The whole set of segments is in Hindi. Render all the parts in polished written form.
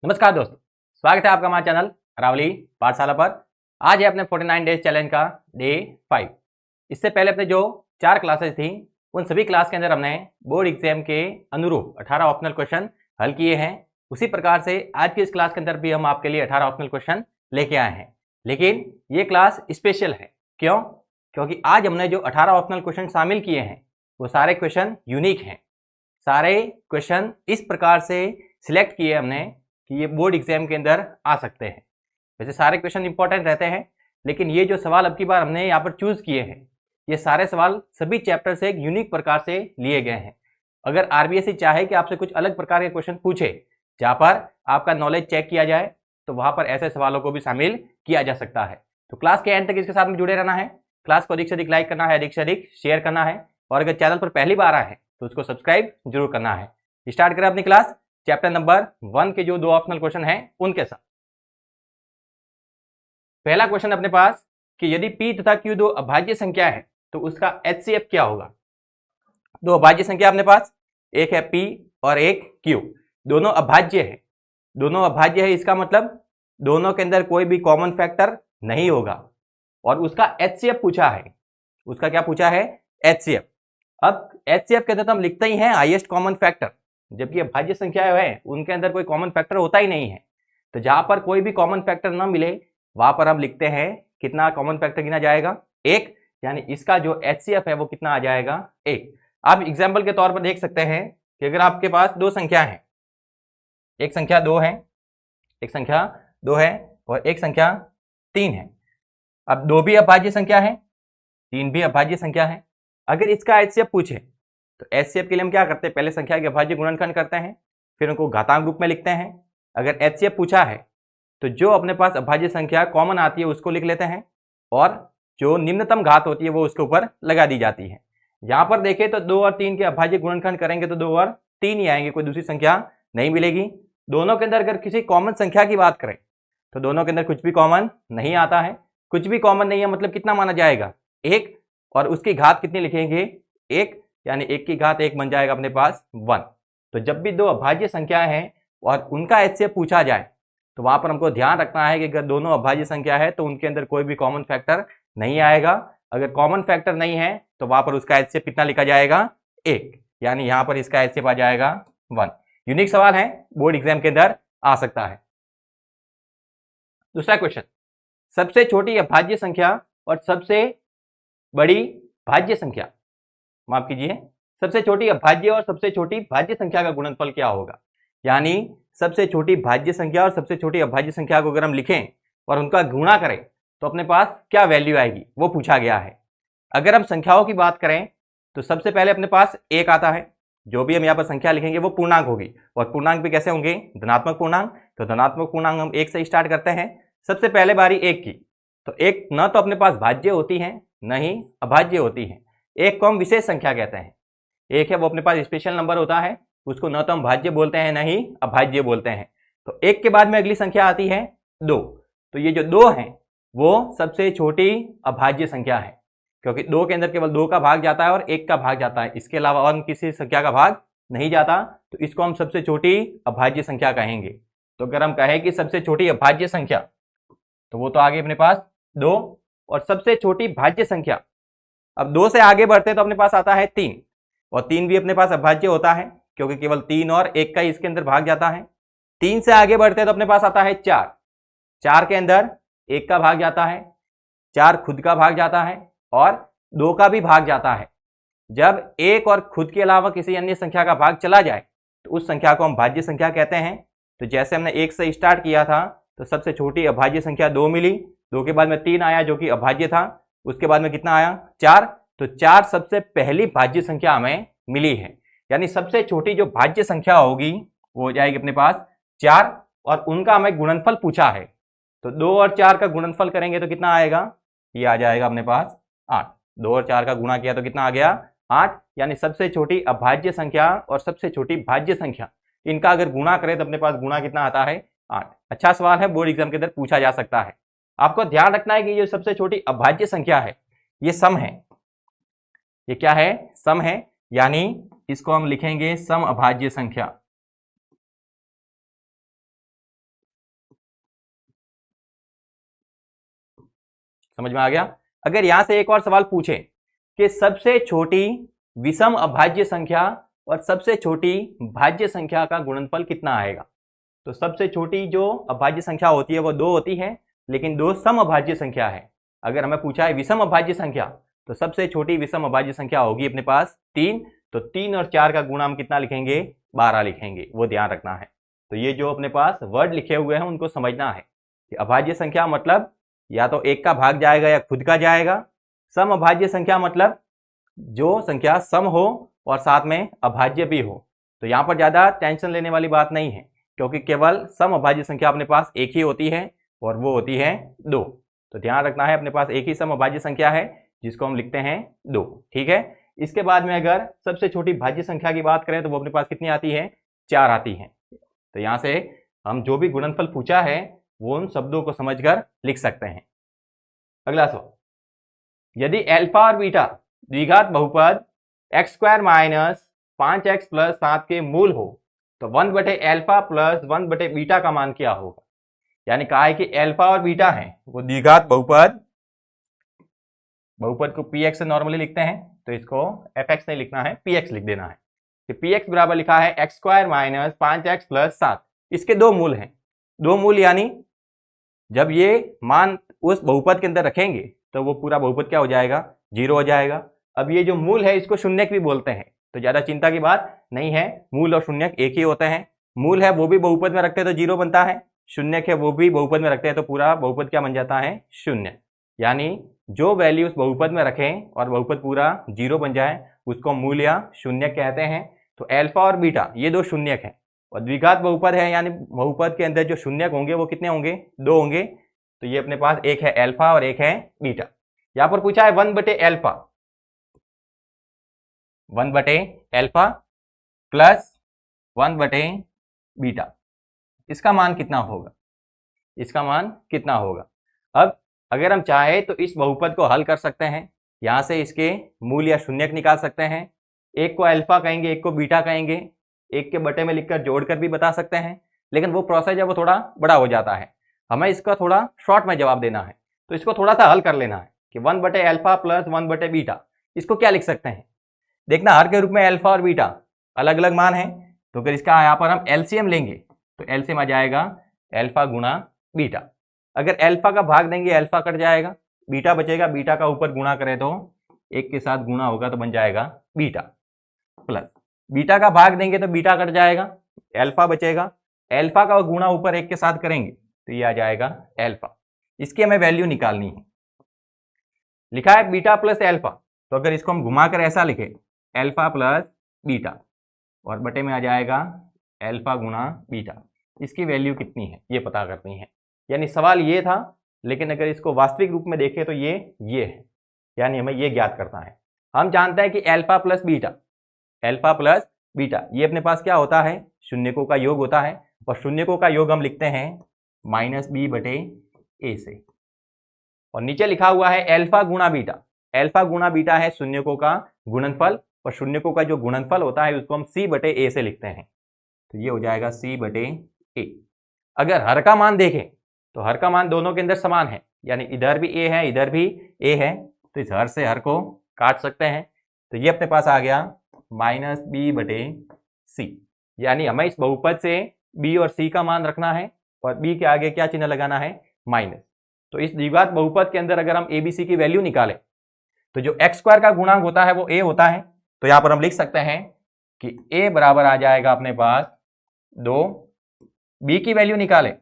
नमस्कार दोस्तों, स्वागत है आपका हमारे चैनल अरावली पाठशाला पर। आज है अपने 49 डेज चैलेंज का डे 5। इससे पहले अपने जो 4 क्लासेस थी उन सभी क्लास के अंदर हमने बोर्ड एग्जाम के अनुरूप 18 ऑप्शनल क्वेश्चन हल किए हैं। उसी प्रकार से आज की इस क्लास के अंदर भी हम आपके लिए 18 ऑप्शनल क्वेश्चन लेके आए हैं, लेकिन ये क्लास स्पेशल है। क्यों? क्योंकि आज हमने जो 18 ऑप्शनल क्वेश्चन शामिल किए हैं वो सारे क्वेश्चन यूनिक हैं। सारे क्वेश्चन इस प्रकार से सिलेक्ट किए हमने कि ये बोर्ड एग्जाम के अंदर आ सकते हैं। वैसे सारे क्वेश्चन इंपॉर्टेंट रहते हैं, लेकिन ये जो सवाल अब की बार हमने यहाँ पर चूज किए हैं ये सारे सवाल सभी चैप्टर से एक यूनिक प्रकार से लिए गए हैं। अगर आरबीएससी चाहे कि आपसे कुछ अलग प्रकार के क्वेश्चन पूछे जहाँ पर आपका नॉलेज चेक किया जाए तो वहाँ पर ऐसे सवालों को भी शामिल किया जा सकता है। तो क्लास के एंड तक इसके साथ में जुड़े रहना है। क्लास को अधिक से अधिक लाइक करना है, अधिक से अधिक शेयर करना है, और अगर चैनल पर पहली बार आए हैं तो उसको सब्सक्राइब जरूर करना है। स्टार्ट करें अपनी क्लास चैप्टर नंबर 1 के जो 2 ऑप्शनल क्वेश्चन हैं उनके साथ। पहला क्वेश्चन अपने पास कि यदि p तथा q दो अभाज्य संख्या है तो उसका HCF क्या होगा। दो अभाज्य संख्या अपने पास, एक है p और एक q, दोनों अभाज्य है। दोनों अभाज्य है इसका मतलब दोनों के अंदर कोई भी कॉमन फैक्टर नहीं होगा और उसका HCF पूछा है। उसका क्या पूछा है? HCF। अब HCF के अंदर हम लिखते ही हैं हाईएस्ट कॉमन फैक्टर, जबकि अभाज्य संख्याएं हैं उनके अंदर कोई कॉमन फैक्टर होता ही नहीं है। तो जहां पर कोई भी कॉमन फैक्टर ना मिले वहां पर हम लिखते हैं कितना कॉमन फैक्टर गिना जाएगा? 1। यानी इसका जो HCF है वो कितना आ जाएगा? 1। आप एग्जाम्पल के तौर पर देख सकते हैं कि अगर आपके पास दो संख्या है, एक संख्या 2 है, एक संख्या 2 है और एक संख्या 3 है। अब 2 भी अभाज्य संख्या है, 3 भी अभाज्य संख्या है। अगर इसका HCF पूछे तो HCF के लिए हम क्या करते हैं? पहले संख्या के अभाज्य गुणनखंड करते हैं, फिर उनको घातांक रूप में लिखते हैं। अगर HCF पूछा है तो जो अपने पास अभाज्य संख्या कॉमन आती है उसको लिख लेते हैं और जो निम्नतम घात होती है वो उसके ऊपर लगा दी जाती है। यहां पर देखें तो 2 और 3 के अभाज्य गुणनखंड करेंगे तो 2 और 3 ही आएंगे, कोई दूसरी संख्या नहीं मिलेगी। दोनों के अंदर अगर किसी कॉमन संख्या की बात करें तो दोनों के अंदर कुछ भी कॉमन नहीं आता है। कुछ भी कॉमन नहीं है मतलब कितना माना जाएगा? 1, और उसकी घात कितनी लिखेंगे? 1, यानी 1 की घात 1 बन जाएगा अपने पास 1। तो जब भी दो अभाज्य संख्या है और उनका HCF पूछा जाए तो वहां पर हमको ध्यान रखना है कि अगर दोनों अभाज्य संख्या है तो उनके अंदर कोई भी कॉमन फैक्टर नहीं आएगा। अगर कॉमन फैक्टर नहीं है तो वहां पर उसका HCF कितना लिखा जाएगा? 1, यानी यहां पर इसका HCF आ जाएगा 1। यूनिक सवाल है, बोर्ड एग्जाम के अंदर आ सकता है। दूसरा क्वेश्चन, सबसे छोटी अभाज्य संख्या और सबसे बड़ी भाज्य संख्या, माफ कीजिए, सबसे छोटी अभाज्य और सबसे छोटी भाज्य संख्या का गुणनफल क्या होगा। यानी सबसे छोटी भाज्य संख्या और सबसे छोटी अभाज्य संख्या को अगर हम लिखें और उनका गुणा करें तो अपने पास क्या वैल्यू आएगी वो पूछा गया है। अगर हम संख्याओं की बात करें तो सबसे पहले अपने पास 1 आता है। जो भी हम यहाँ पर संख्या लिखेंगे वो पूर्णांक होगी, और पूर्णांक भी कैसे होंगे? धनात्मक पूर्णांक। तो धनात्मक पूर्णांक हम 1 से स्टार्ट करते हैं। सबसे पहले बारी 1 की, तो 1 न तो अपने पास भाज्य होती है न ही अभाज्य होती है। 1 को हम विशेष संख्या कहते हैं। 1 है वो अपने पास स्पेशल नंबर होता है, उसको न तो हम भाज्य बोलते हैं न ही अभाज्य बोलते हैं। तो 1 के बाद में अगली संख्या आती है 2। तो ये जो 2 है वो सबसे छोटी अभाज्य संख्या है, क्योंकि 2 के अंदर केवल 2 का भाग जाता है और 1 का भाग जाता है, इसके अलावा और किसी संख्या का भाग नहीं जाता। तो इसको हम सबसे छोटी अभाज्य संख्या कहेंगे। तो अगर हम कहें कि सबसे छोटी अभाज्य संख्या तो वो तो आगे अपने पास 2, और सबसे छोटी भाज्य संख्या, अब 2 से आगे बढ़ते हैं तो अपने पास आता है 3, और 3 भी अपने पास अभाज्य होता है क्योंकि केवल 3 और 1 का ही इसके अंदर भाग जाता है। 3 से आगे बढ़ते हैं तो अपने पास आता है 4। 4 के अंदर 1 का भाग जाता है, 4 खुद का भाग जाता है और 2 का भी भाग जाता है। जब 1 और खुद के अलावा किसी अन्य संख्या का भाग चला जाए तो उस संख्या को हम भाज्य संख्या कहते हैं। तो जैसे हमने 1 से स्टार्ट किया था तो सबसे छोटी अभाज्य संख्या 2 मिली, 2 के बाद में 3 आया जो कि अभाज्य था, उसके बाद में कितना आया? 4। तो 4 सबसे पहली भाज्य संख्या हमें मिली है। यानी सबसे छोटी जो भाज्य संख्या होगी वो हो जाएगी अपने पास 4, और उनका हमें गुणनफल पूछा है। तो 2 और 4 का गुणनफल करेंगे तो कितना आएगा? ये आ जाएगा अपने पास 8। 2 और 4 का गुणा किया तो कितना आ गया? 8। यानी सबसे छोटी अभाज्य संख्या और सबसे छोटी भाज्य संख्या, इनका अगर गुणा करें तो अपने पास गुणा कितना आता है? 8। अच्छा सवाल है, बोर्ड एग्जाम के अंदर पूछा जा सकता है। आपको ध्यान रखना है कि ये सबसे छोटी अभाज्य संख्या है ये सम है। ये क्या है? सम है, यानी इसको हम लिखेंगे सम अभाज्य संख्या। समझ में आ गया। अगर यहां से एक और सवाल पूछे कि सबसे छोटी विषम अभाज्य संख्या और सबसे छोटी भाज्य संख्या का गुणनफल कितना आएगा, तो सबसे छोटी जो अभाज्य संख्या होती है वो 2 होती है, लेकिन 2 सम अभाज्य संख्या है। अगर हमें पूछा है विषम अभाज्य संख्या, तो सबसे छोटी विषम अभाज्य संख्या होगी अपने पास 3, तो 3 और 4 का गुणा हम कितना लिखेंगे, 12 लिखेंगे, वो ध्यान रखना है। तो ये जो अपने पास वर्ड लिखे हुए हैं उनको समझना है कि अभाज्य संख्या मतलब या तो एक का भाग जाएगा या खुद का जाएगा। सम अभाज्य संख्या मतलब जो संख्या सम हो और साथ में अभाज्य भी हो। तो यहाँ पर ज़्यादा टेंशन लेने वाली बात नहीं है, क्योंकि केवल सम अभाज्य संख्या अपने पास एक ही होती है और वो होती है 2। तो ध्यान रखना है अपने पास एक ही सम अभाज्य संख्या है जिसको हम लिखते हैं 2। ठीक है। इसके बाद में अगर सबसे छोटी भाज्य संख्या की बात करें तो वो अपने पास कितनी आती है, 4 आती है। तो यहाँ से हम जो भी गुणनफल पूछा है वो उन शब्दों को समझकर लिख सकते हैं। अगला सवाल, यदि अल्फा और बीटा द्विघात बहुपद x² माइनस 5x प्लस 7 के मूल हो तो 1/अल्फा प्लस 1/बीटा का मान क्या होगा। यानी कहा है कि अल्फा और बीटा है वो द्विघात बहुपद को px से नॉर्मली लिखते हैं, तो इसको fx नहीं लिखना है, px लिख देना है। कि px बराबर लिखा है x² माइनस 5x प्लस 7। इसके 2 मूल हैं। 2 मूल यानी जब ये मान उस बहुपद के अंदर रखेंगे तो वो पूरा बहुपद क्या हो जाएगा, 0 हो जाएगा। अब ये जो मूल है इसको शून्यक भी बोलते हैं, तो ज्यादा चिंता की बात नहीं है, मूल और शून्यक एक ही होते हैं। मूल है वो भी बहुपद में रखते हैं तो 0 बनता है, शून्यक है वो भी बहुपद में रखते हैं तो पूरा बहुपद क्या बन जाता है, 0। यानी जो वैल्यू उस बहुपद में रखें और बहुपद पूरा 0 बन जाए उसको मूल या शून्यक कहते हैं। तो अल्फा और बीटा ये 2 शून्यक हैं और द्विघात बहुपद है, यानी बहुपद के अंदर जो शून्यक होंगे वो कितने होंगे, 2 होंगे। तो ये अपने पास एक है अल्फा और एक है बीटा। यहां पर पूछा है 1/अल्फा, 1/अल्फा प्लस 1/बीटा, इसका मान कितना होगा, इसका मान कितना होगा। अब अगर हम चाहे तो इस बहुपद को हल कर सकते हैं, यहां से इसके मूल या शून्यक निकाल सकते हैं। एक को अल्फा कहेंगे, एक को बीटा कहेंगे, एक के बटे में लिखकर जोड़कर भी बता सकते हैं, लेकिन वो प्रोसेस है वो थोड़ा बड़ा हो जाता है। हमें इसका थोड़ा शॉर्ट में जवाब देना है, तो इसको थोड़ा सा हल कर लेना है कि 1/अल्फा प्लस 1/बीटा, इसको क्या लिख सकते हैं। देखना हर के रूप में अल्फा और बीटा अलग अलग मान है, तो अगर इसका यहाँ पर हम एलसीएम लेंगे तो एलसीएम आ जाएगा अल्फा गुणा बीटा। अगर अल्फा का भाग देंगे अल्फा कट जाएगा, बीटा बचेगा, बीटा का ऊपर गुणा करें तो एक के साथ गुणा होगा तो बन जाएगा बीटा, प्लस बीटा का भाग देंगे तो बीटा कट जाएगा, अल्फा बचेगा, अल्फा का गुणा ऊपर एक के साथ करेंगे तो ये आ जाएगा अल्फा। इसकी हमें वैल्यू निकालनी है। लिखा है बीटा प्लस अल्फा, तो अगर इसको हम घुमाकर ऐसा लिखें अल्फा प्लस बीटा और बटे में आ जाएगा अल्फा गुणा बीटा, इसकी वैल्यू कितनी है ये पता करनी है। यानी सवाल ये था, लेकिन अगर इसको वास्तविक रूप में देखें तो ये है, यानी हमें ये ज्ञात करना है। हम जानते हैं कि अल्फा प्लस बीटा ये अपने पास क्या होता है, शून्यकों का योग होता है, और शून्यकों का योग हम लिखते हैं -b/a से। और नीचे लिखा हुआ है अल्फा गुणा बीटा, अल्फा गुणा बीटा है शून्यकों का गुणनफल, और शून्यकों का जो गुणनफल होता है उसको हम c/a से लिखते हैं, तो ये हो जाएगा c/a। अगर हर का मान देखें तो हर का मान दोनों के अंदर समान है, यानी इधर भी a है इधर भी a है, तो इस हर से हर को काट सकते हैं, तो ये अपने पास आ गया -b/c। यानी हमें इस बहुपद से b और c का मान रखना है और b के आगे क्या चिन्ह लगाना है, माइनस। तो इस द्विघात बहुपद के अंदर अगर हम a b c की वैल्यू निकालें तो जो x² का गुणांक होता है वो a होता है, तो यहां पर हम लिख सकते हैं कि a बराबर आ जाएगा अपने पास 2। b की वैल्यू निकालें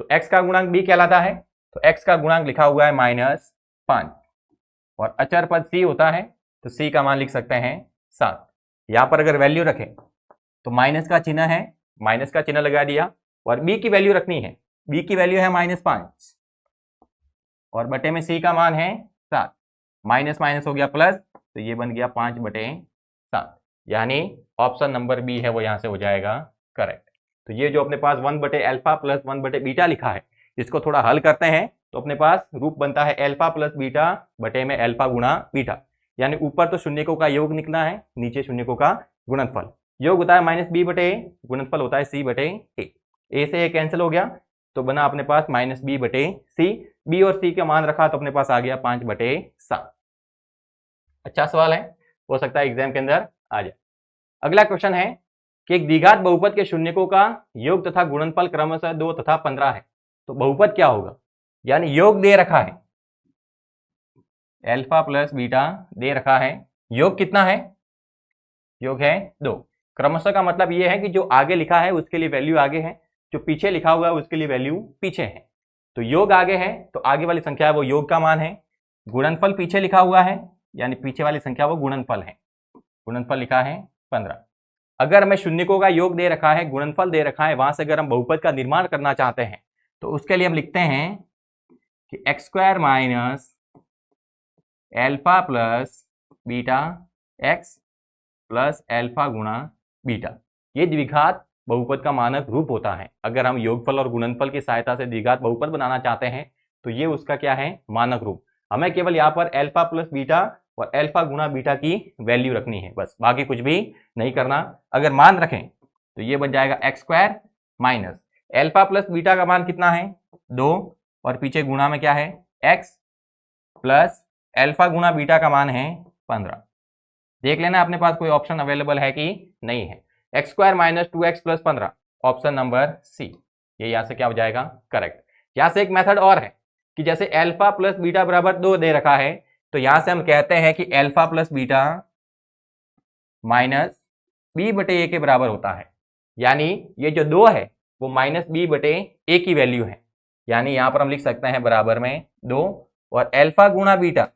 तो x का गुणांक b कहलाता है, तो x का गुणांक लिखा हुआ है -5, और अचर पद c होता है तो c का मान लिख सकते हैं 7। यहां पर अगर वैल्यू रखें तो माइनस का चिन्ह है, माइनस का चिन्ह लगा दिया, और b की वैल्यू रखनी है, b की वैल्यू है -5 और बटे में c का मान है 7, माइनस माइनस हो गया प्लस, तो ये बन गया 5/7, यानी ऑप्शन नंबर बी है वो यहां से हो जाएगा करेक्ट। तो ये जो अपने पास 1/अल्फा प्लस 1/बीटा लिखा है, इसको थोड़ा हल करते हैं तो अपने पास रूप बनता है अल्फा प्लस बीटा बटे में अल्फा गुणा बीटा। यानी ऊपर तो शून्यकों का योग निकलना है, नीचे शून्यकों का गुणनफल। योग होता है -b/a, गुणनफल होता है c/a। a से a कैंसिल हो गया, तो बना अपने पास -b/c, b और c का मान रखा तो अपने पास आ गया 5/7। अच्छा सवाल है, हो सकता है एग्जाम के अंदर आ जाए। अगला क्वेश्चन है कि एक द्विघात बहुपद के शून्यकों का योग तथा गुणनफल क्रमशः 2 तथा 15 है, तो बहुपद क्या होगा? यानी योग दे रखा है, अल्फा प्लस बीटा दे रखा है, योग कितना है? योग है 2। क्रमशः का मतलब ये है कि जो आगे लिखा है उसके लिए वैल्यू आगे है, जो पीछे लिखा हुआ है उसके लिए वैल्यू पीछे है। तो योग आगे है तो आगे वाली संख्या है वो योग का मान है, गुणनफल पीछे लिखा हुआ है यानी पीछे वाली संख्या वो गुणनफल है, गुणनफल लिखा है 15। अगर हमें शून्यकों का योग दे रखा है, गुणनफल दे रखा है, वहां से अगर हम बहुपद का निर्माण करना चाहते हैं तो उसके लिए हम लिखते हैं कि x² minus alpha plus beta x plus alpha गुणा बीटा, ये द्विघात बहुपद का मानक रूप होता है। अगर हम योगफल और गुणनफल की सहायता से द्विघात बहुपद बनाना चाहते हैं तो ये उसका क्या है? मानक रूप। हमें केवल यहाँ पर एल्फा प्लस बीटा और एल्फा गुणा बीटा की वैल्यू रखनी है, बस बाकी कुछ भी नहीं करना। अगर मान रखें तो ये बन जाएगा x² minus alpha plus beta का मान कितना है? 2 और पीछे गुणा में क्या है? x प्लस एल्फा गुणा बीटा का मान है 15। देख लेना अपने पास कोई ऑप्शन अवेलेबल है कि नहीं है। x² minus 2x plus 15, option number C, ये यहां से क्या हो जाएगा? करेक्ट। यहां से एक मेथड और है कि जैसे एल्फा प्लस बीटा बराबर 2 दे रखा है तो यहां से हम कहते हैं कि alpha plus beta minus b/a के बराबर होता है, यानी ये जो 2 है वो -b/a की वैल्यू है, यानी यहां पर हम लिख सकते हैं बराबर में 2 और एल्फा गुणा बीटा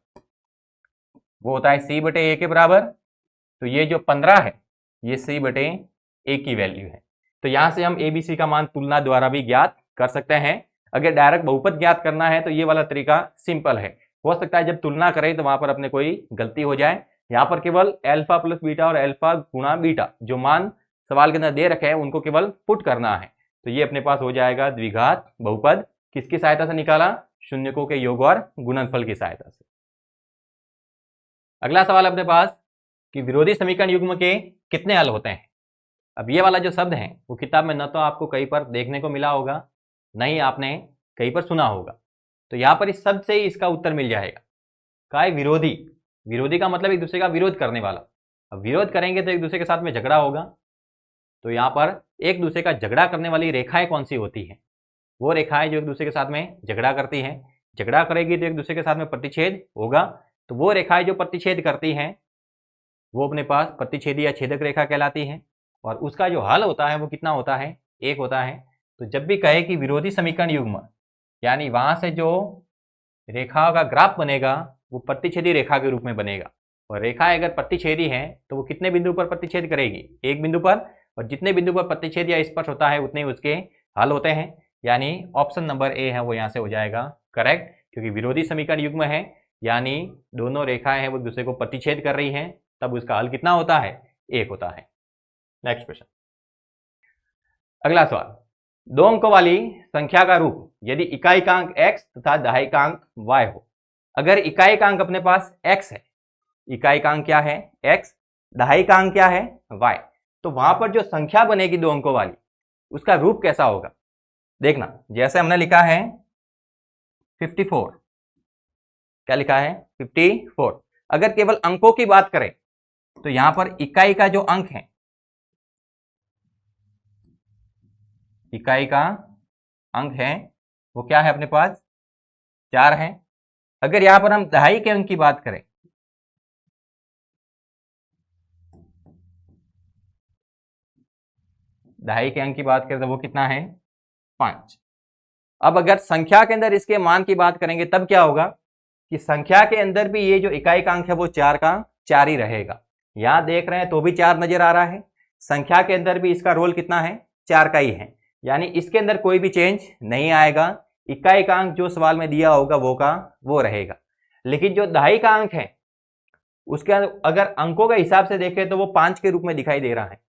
वो होता है c/a के बराबर। तो ये जो 15 है ये c/a की वैल्यू है। तो यहां से हम abc का मान तुलना द्वारा भी ज्ञात कर सकते हैं। अगर डायरेक्ट बहुपद ज्ञात करना है तो ये वाला तरीका सिंपल है। हो सकता है जब तुलना करें तो वहां पर अपने कोई गलती हो जाए। यहाँ पर केवल एल्फा प्लस बीटा और एल्फा गुणा बीटा जो मान सवाल के अंदर दे रखे हैं उनको केवल पुट करना है। तो ये अपने पास हो जाएगा द्विघात बहुपद। किसकी सहायता से निकाला? शून्यकों के योग और गुणनफल की सहायता से। अगला सवाल अपने पास कि विरोधी समीकरण युग्म के कितने हल होते हैं। अब ये वाला जो शब्द है वो किताब में न तो आपको कहीं पर देखने को मिला होगा, न ही आपने कहीं पर सुना होगा। तो यहाँ पर इस शब्द से ही इसका उत्तर मिल जाएगा। क्या है? विरोधी। विरोधी का मतलब एक दूसरे का विरोध करने वाला। अब विरोध करेंगे तो एक दूसरे के साथ में झगड़ा होगा। तो यहाँ पर एक दूसरे का झगड़ा करने वाली रेखाएं कौन सी होती हैं? वो रेखाएं जो एक दूसरे के साथ में झगड़ा करती हैं। झगड़ा करेगी तो एक दूसरे के साथ में प्रतिच्छेद होगा। तो वो रेखाएं जो प्रतिच्छेद करती हैं वो अपने पास प्रतिच्छेदी या छेदक रेखा कहलाती है। और उसका जो हल होता है वो कितना होता है? 1 होता है। तो जब भी कहे कि विरोधी समीकरण युग्म, यानी वहां से जो रेखाओं का ग्राफ बनेगा वो प्रतिच्छेदी रेखा के रूप में बनेगा। और रेखा अगर प्रतिच्छेदी है तो वो कितने बिंदु पर प्रतिच्छेद करेगी? एक बिंदु पर। और जितने बिंदु पर प्रतिच्छेद या स्पर्श होता है उतने उसके हल होते हैं। यानी ऑप्शन नंबर ए है वो यहाँ से हो जाएगा करेक्ट, क्योंकि विरोधी समीकरण युग्म है यानी दोनों रेखाएं हैं वो दूसरे को प्रतिच्छेद कर रही हैं, तब उसका हल कितना होता है? 1 होता है। Next question. अगला सवाल, 2 अंकों वाली संख्या का रूप यदि इकाईकांक x तथा दहाईकांक y हो। अगर इकाईकांक अपने पास x है, इकाईकांक क्या है? x, दहाईकांक क्या है? y, तो वहां पर जो संख्या बनेगी 2 अंकों वाली उसका रूप कैसा होगा? देखना, जैसे हमने लिखा है 54, क्या लिखा है? 54। अगर केवल अंकों की बात करें तो यहां पर इकाई का जो अंक है, इकाई का अंक है वो क्या है अपने पास? 4 है। अगर यहां पर हम दहाई के अंक की बात करें, दहाई के अंक की बात करें तो वो कितना है? 5। अब अगर संख्या के अंदर इसके मान की बात करेंगे तब क्या होगा कि संख्या के अंदर भी ये जो इकाई का अंक है वो 4 का 4 ही रहेगा। यहां देख रहे हैं तो भी 4 नजर आ रहा है। संख्या के अंदर भी इसका रोल कितना है? 4 का ही है, यानी इसके अंदर कोई भी चेंज नहीं आएगा। इकाई का अंक जो सवाल में दिया होगा वो का वो रहेगा। लेकिन जो दहाई का अंक है उसके अगर अंकों के हिसाब से देखें तो वो 5 के रूप में दिखाई दे रहा है,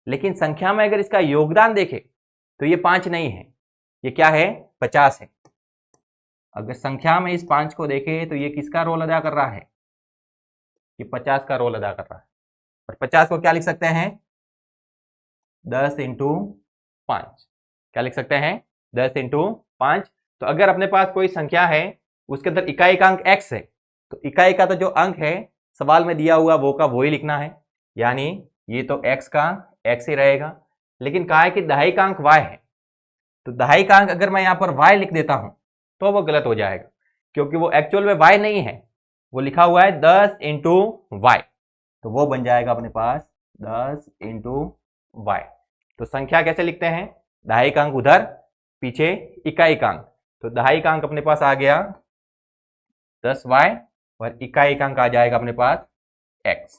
लेकिन संख्या में अगर इसका योगदान देखें तो ये 5 नहीं है, ये क्या है? 50 है। अगर संख्या में इस 5 को देखें तो ये किसका रोल अदा कर रहा है? ये 50 का रोल अदा कर रहा है। और 50 को क्या लिख सकते हैं? 10 × 5, क्या लिख सकते हैं? 10 इंटू 5। तो अगर अपने पास कोई संख्या है उसके अंदर इकाइकांक x है तो इकाई का तो जो अंक है सवाल में दिया हुआ वो का वो ही लिखना है, यानी ये तो x का x ही रहेगा। लेकिन कहा है कि दहाइकांक y है, तो दहाइकांक अगर मैं यहाँ पर y लिख देता हूं तो वो गलत हो जाएगा, क्योंकि वो एक्चुअल में y नहीं है, वो लिखा हुआ है 10 इंटू y, तो वो बन जाएगा अपने पास 10 इंटू y। तो संख्या कैसे लिखते हैं, दहाइकांक उधर, पीछे इकाइकांक, तो दहाइकांक अपने पास आ गया 10y और इकाइकांक आ जाएगा अपने पास x।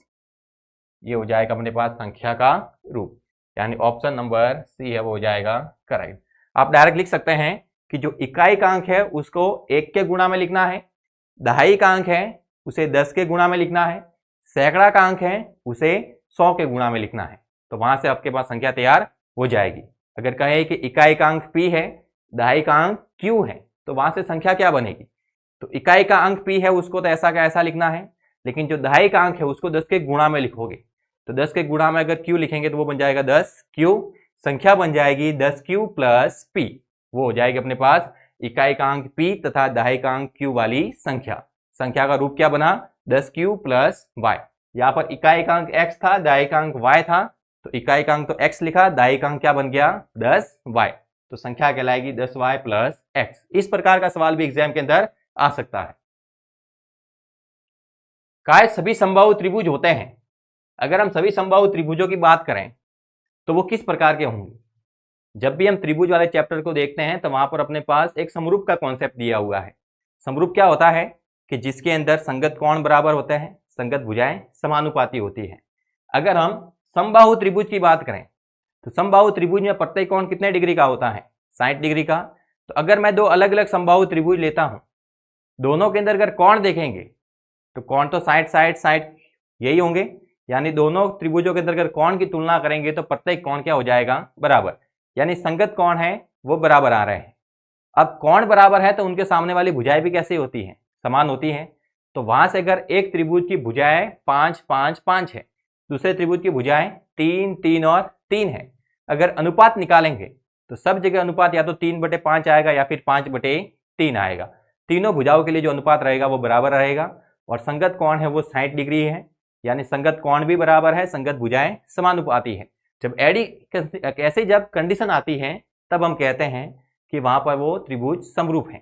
ये हो जाएगा अपने पास संख्या का रूप, यानी ऑप्शन नंबर सी है वो हो जाएगा करेक्ट। आप डायरेक्ट लिख सकते हैं कि जो इकाइकांक है उसको 1 के गुणा में लिखना है, दहाइकांक है उसे 10 के गुणा में लिखना है, सैकड़ा का अंक है उसे 100 के गुणा में लिखना है, तो वहां से आपके पास संख्या तैयार हो जाएगी। अगर कहें कि इकाइकांक p है, दहाइकांक q है, तो वहां से संख्या क्या बनेगी, तो इकाई का अंक p है उसको तो ऐसा का ऐसा लिखना है, लेकिन जो दहाई का अंक है उसको 10 के गुणा में लिखोगे, तो 10 के गुणा में अगर q लिखेंगे तो वो बन जाएगा 10q, संख्या बन जाएगी 10q प्लस p, वो हो जाएगी अपने पास इकाई का अंक p तथा दहाई का अंक q वाली संख्या। संख्या का रूप क्या बना, 10q प्लस y। यहाँ पर इकाई का अंक x था, दहाई का अंक y था, तो इकाई का अंक तो x लिखा, दहाई का अंक क्या बन गया 10y, तो संख्या कहलाएगी 10y प्लस x। इस प्रकार का सवाल भी एग्जाम के अंदर आ सकता है। काय सभी समबाहु त्रिभुज होते हैं, अगर हम सभी समबाहु त्रिभुजों की बात करें तो वो किस प्रकार के होंगे। जब भी हम त्रिभुज वाले चैप्टर को देखते हैं तो वहां पर अपने पास एक समरूप का कॉन्सेप्ट दिया हुआ है। समरूप क्या होता है कि जिसके अंदर संगत कोण बराबर होते हैं, संगत भुजाएं समानुपाती होती है। अगर हम समबाहु त्रिभुज की बात करें तो समबाहु त्रिभुज में प्रत्येक कोण कितने डिग्री का होता है, 60 डिग्री का। तो अगर मैं दो अलग अलग समबाहु त्रिभुज लेता हूं, दोनों के अंदर अगर कोण देखेंगे तो कोण तो 60 यही होंगे, यानी दोनों त्रिभुजों के अंदर अगर कोण की तुलना करेंगे तो प्रत्येक कोण क्या हो जाएगा, बराबर, यानी संगत कोण है वो बराबर आ रहे हैं। अब कोण बराबर है तो उनके सामने वाली भुजाएं भी कैसी होती हैं, समान होती हैं। तो वहां से अगर एक त्रिभुज की भुजाएं 5 5 5 है, दूसरे त्रिभुज की भुजाएं 3 3 और 3 है, अगर अनुपात निकालेंगे तो सब जगह अनुपात या तो 3/5 आएगा या फिर 5/3 आएगा। तीनों भुजाओं के लिए जो अनुपात रहेगा वो बराबर रहेगा, और संगत कोण है वो 60 डिग्री है, यानी संगत कोण भी बराबर है, संगत भुजाएं समानुपाती है। जब ऐसी जब कंडीशन आती है तब हम कहते हैं कि वहां पर वो त्रिभुज समरूप है,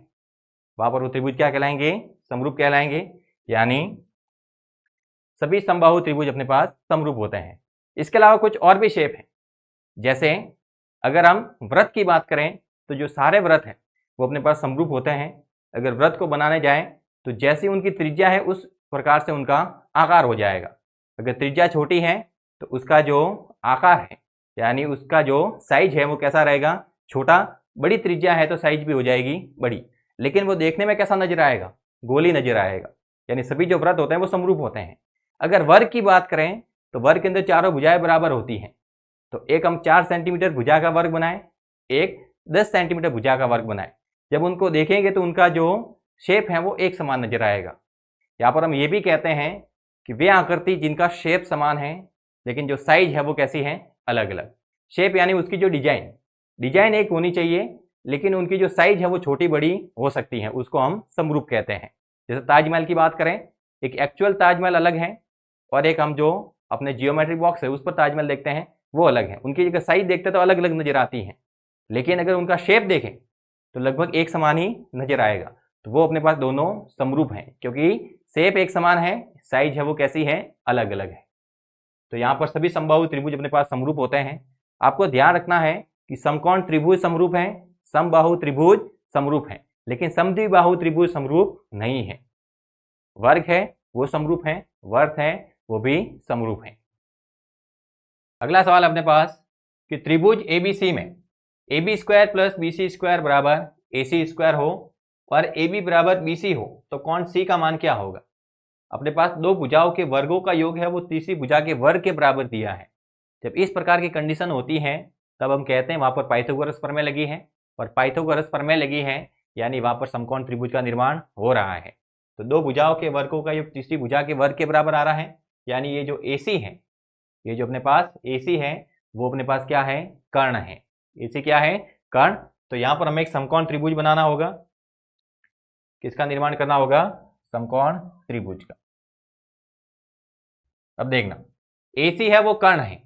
वहां पर वो त्रिभुज क्या कहलाएंगे, समरूप कहलाएंगे, यानी सभी समबाहु त्रिभुज अपने पास समरूप होते हैं। इसके अलावा कुछ और भी शेप है, जैसे अगर हम वृत्त की बात करें तो जो सारे वृत्त हैं वो अपने पास समरूप होते हैं। अगर वृत्त को बनाने जाएं तो जैसी उनकी त्रिज्या है उस प्रकार से उनका आकार हो जाएगा। अगर त्रिज्या छोटी है तो उसका जो आकार है यानी उसका जो साइज है वो कैसा रहेगा, छोटा। बड़ी त्रिज्या है तो साइज भी हो जाएगी बड़ी, लेकिन वो देखने में कैसा नजर आएगा, गोली नजर आएगा। यानी सभी जो वृत्त होते हैं वो समरूप होते हैं। अगर वर्ग की बात करें तो वर्ग के अंदर चारों भुजाएं बराबर होती हैं, तो एक हम 4 सेंटीमीटर भुजा का वर्ग बनाए, एक 10 सेंटीमीटर भुजा का वर्ग बनाए, जब उनको देखेंगे तो उनका जो शेप है वो एक समान नजर आएगा। यहाँ पर हम ये भी कहते हैं कि वे आकृति जिनका शेप समान है लेकिन जो साइज है वो कैसी है, अलग अलग। शेप यानी उसकी जो डिजाइन एक होनी चाहिए, लेकिन उनकी जो साइज है वो छोटी बड़ी हो सकती है, उसको हम समरूप कहते हैं। जैसे ताजमहल की बात करें, एक एक्चुअल ताजमहल अलग है और एक हम जो अपने जियोमेट्री बॉक्स है उस पर ताजमहल देखते हैं वो अलग है। उनकी जगह साइज देखते तो अलग अलग नजर आती है, लेकिन अगर उनका शेप देखें तो लगभग एक समान ही नजर आएगा। तो वो अपने पास दोनों समरूप हैं, क्योंकि शेप एक समान है, साइज है वो कैसी है, अलग अलग है। तो यहाँ पर सभी समबाहु त्रिभुज अपने पास समरूप होते हैं। आपको ध्यान रखना है कि समकोण त्रिभुज समरूप है, समबाहु त्रिभुज समरूप है, लेकिन समद्विबाहु त्रिभुज समरूप नहीं है। वर्ग है वो समरूप है, वर्त है वो भी समरूप है। अगला सवाल अपने पास कि त्रिभुज एबीसी में AB square plus BC square बराबर AC स्क्वायर हो और AB बराबर BC हो तो कोण C का मान क्या होगा। अपने पास दो भुजाओं के वर्गों का योग है वो तीसरी भुजा के वर्ग के बराबर दिया है। जब इस प्रकार की कंडीशन होती है तब हम कहते हैं वहां पर पाइथागोरस प्रमेय लगी है, और पाइथागोरस प्रमेय लगी है यानी वहां पर समकोण त्रिभुज का निर्माण हो रहा है। तो दो भुजाओं के वर्गों का योग तीसरी भुजा के वर्ग के बराबर आ रहा है, यानी ये जो AC है, ये जो अपने पास AC है वो अपने पास क्या है, कर्ण है। AC क्या है, कर्ण, तो यहां पर हमें एक समकोण त्रिभुज बनाना होगा। किसका निर्माण करना होगा? समकोण त्रिभुज का। अब देखना, AC है वो कर्ण है।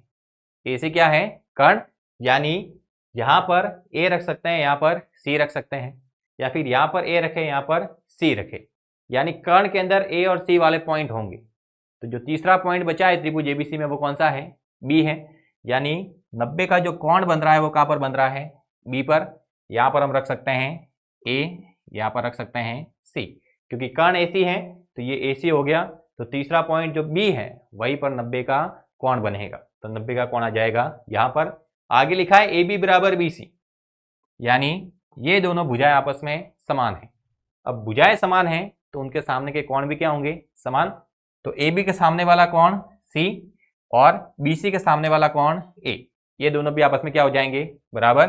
AC क्या है? कर्ण। यानी यहां पर A रख सकते हैं, यहां पर C रख सकते हैं, या फिर यहां पर A रखे, यहां पर C रखे। यानी कर्ण के अंदर A और C वाले पॉइंट होंगे। तो जो तीसरा पॉइंट बचा है त्रिभुज ABC में वो कौन सा है? B है। यानी 90 का जो कोण बन रहा है वो कहां पर बन रहा है? B पर। यहां पर हम रख सकते हैं A, यहां पर रख सकते हैं C, क्योंकि कर्ण AC है तो ये AC हो गया। तो तीसरा पॉइंट जो B है वहीं पर 90 का कोण बनेगा। तो 90 का कोण आ जाएगा यहां पर। आगे लिखा है AB बराबर BC, यानी ये दोनों भुजाएं आपस में समान है। अब भुजाएं समान हैं तो उनके सामने के कोण भी क्या होंगे? समान। तो AB के सामने वाला कोण C और BC के सामने वाला कोण A, ये दोनों भी आपस में क्या हो जाएंगे? बराबर।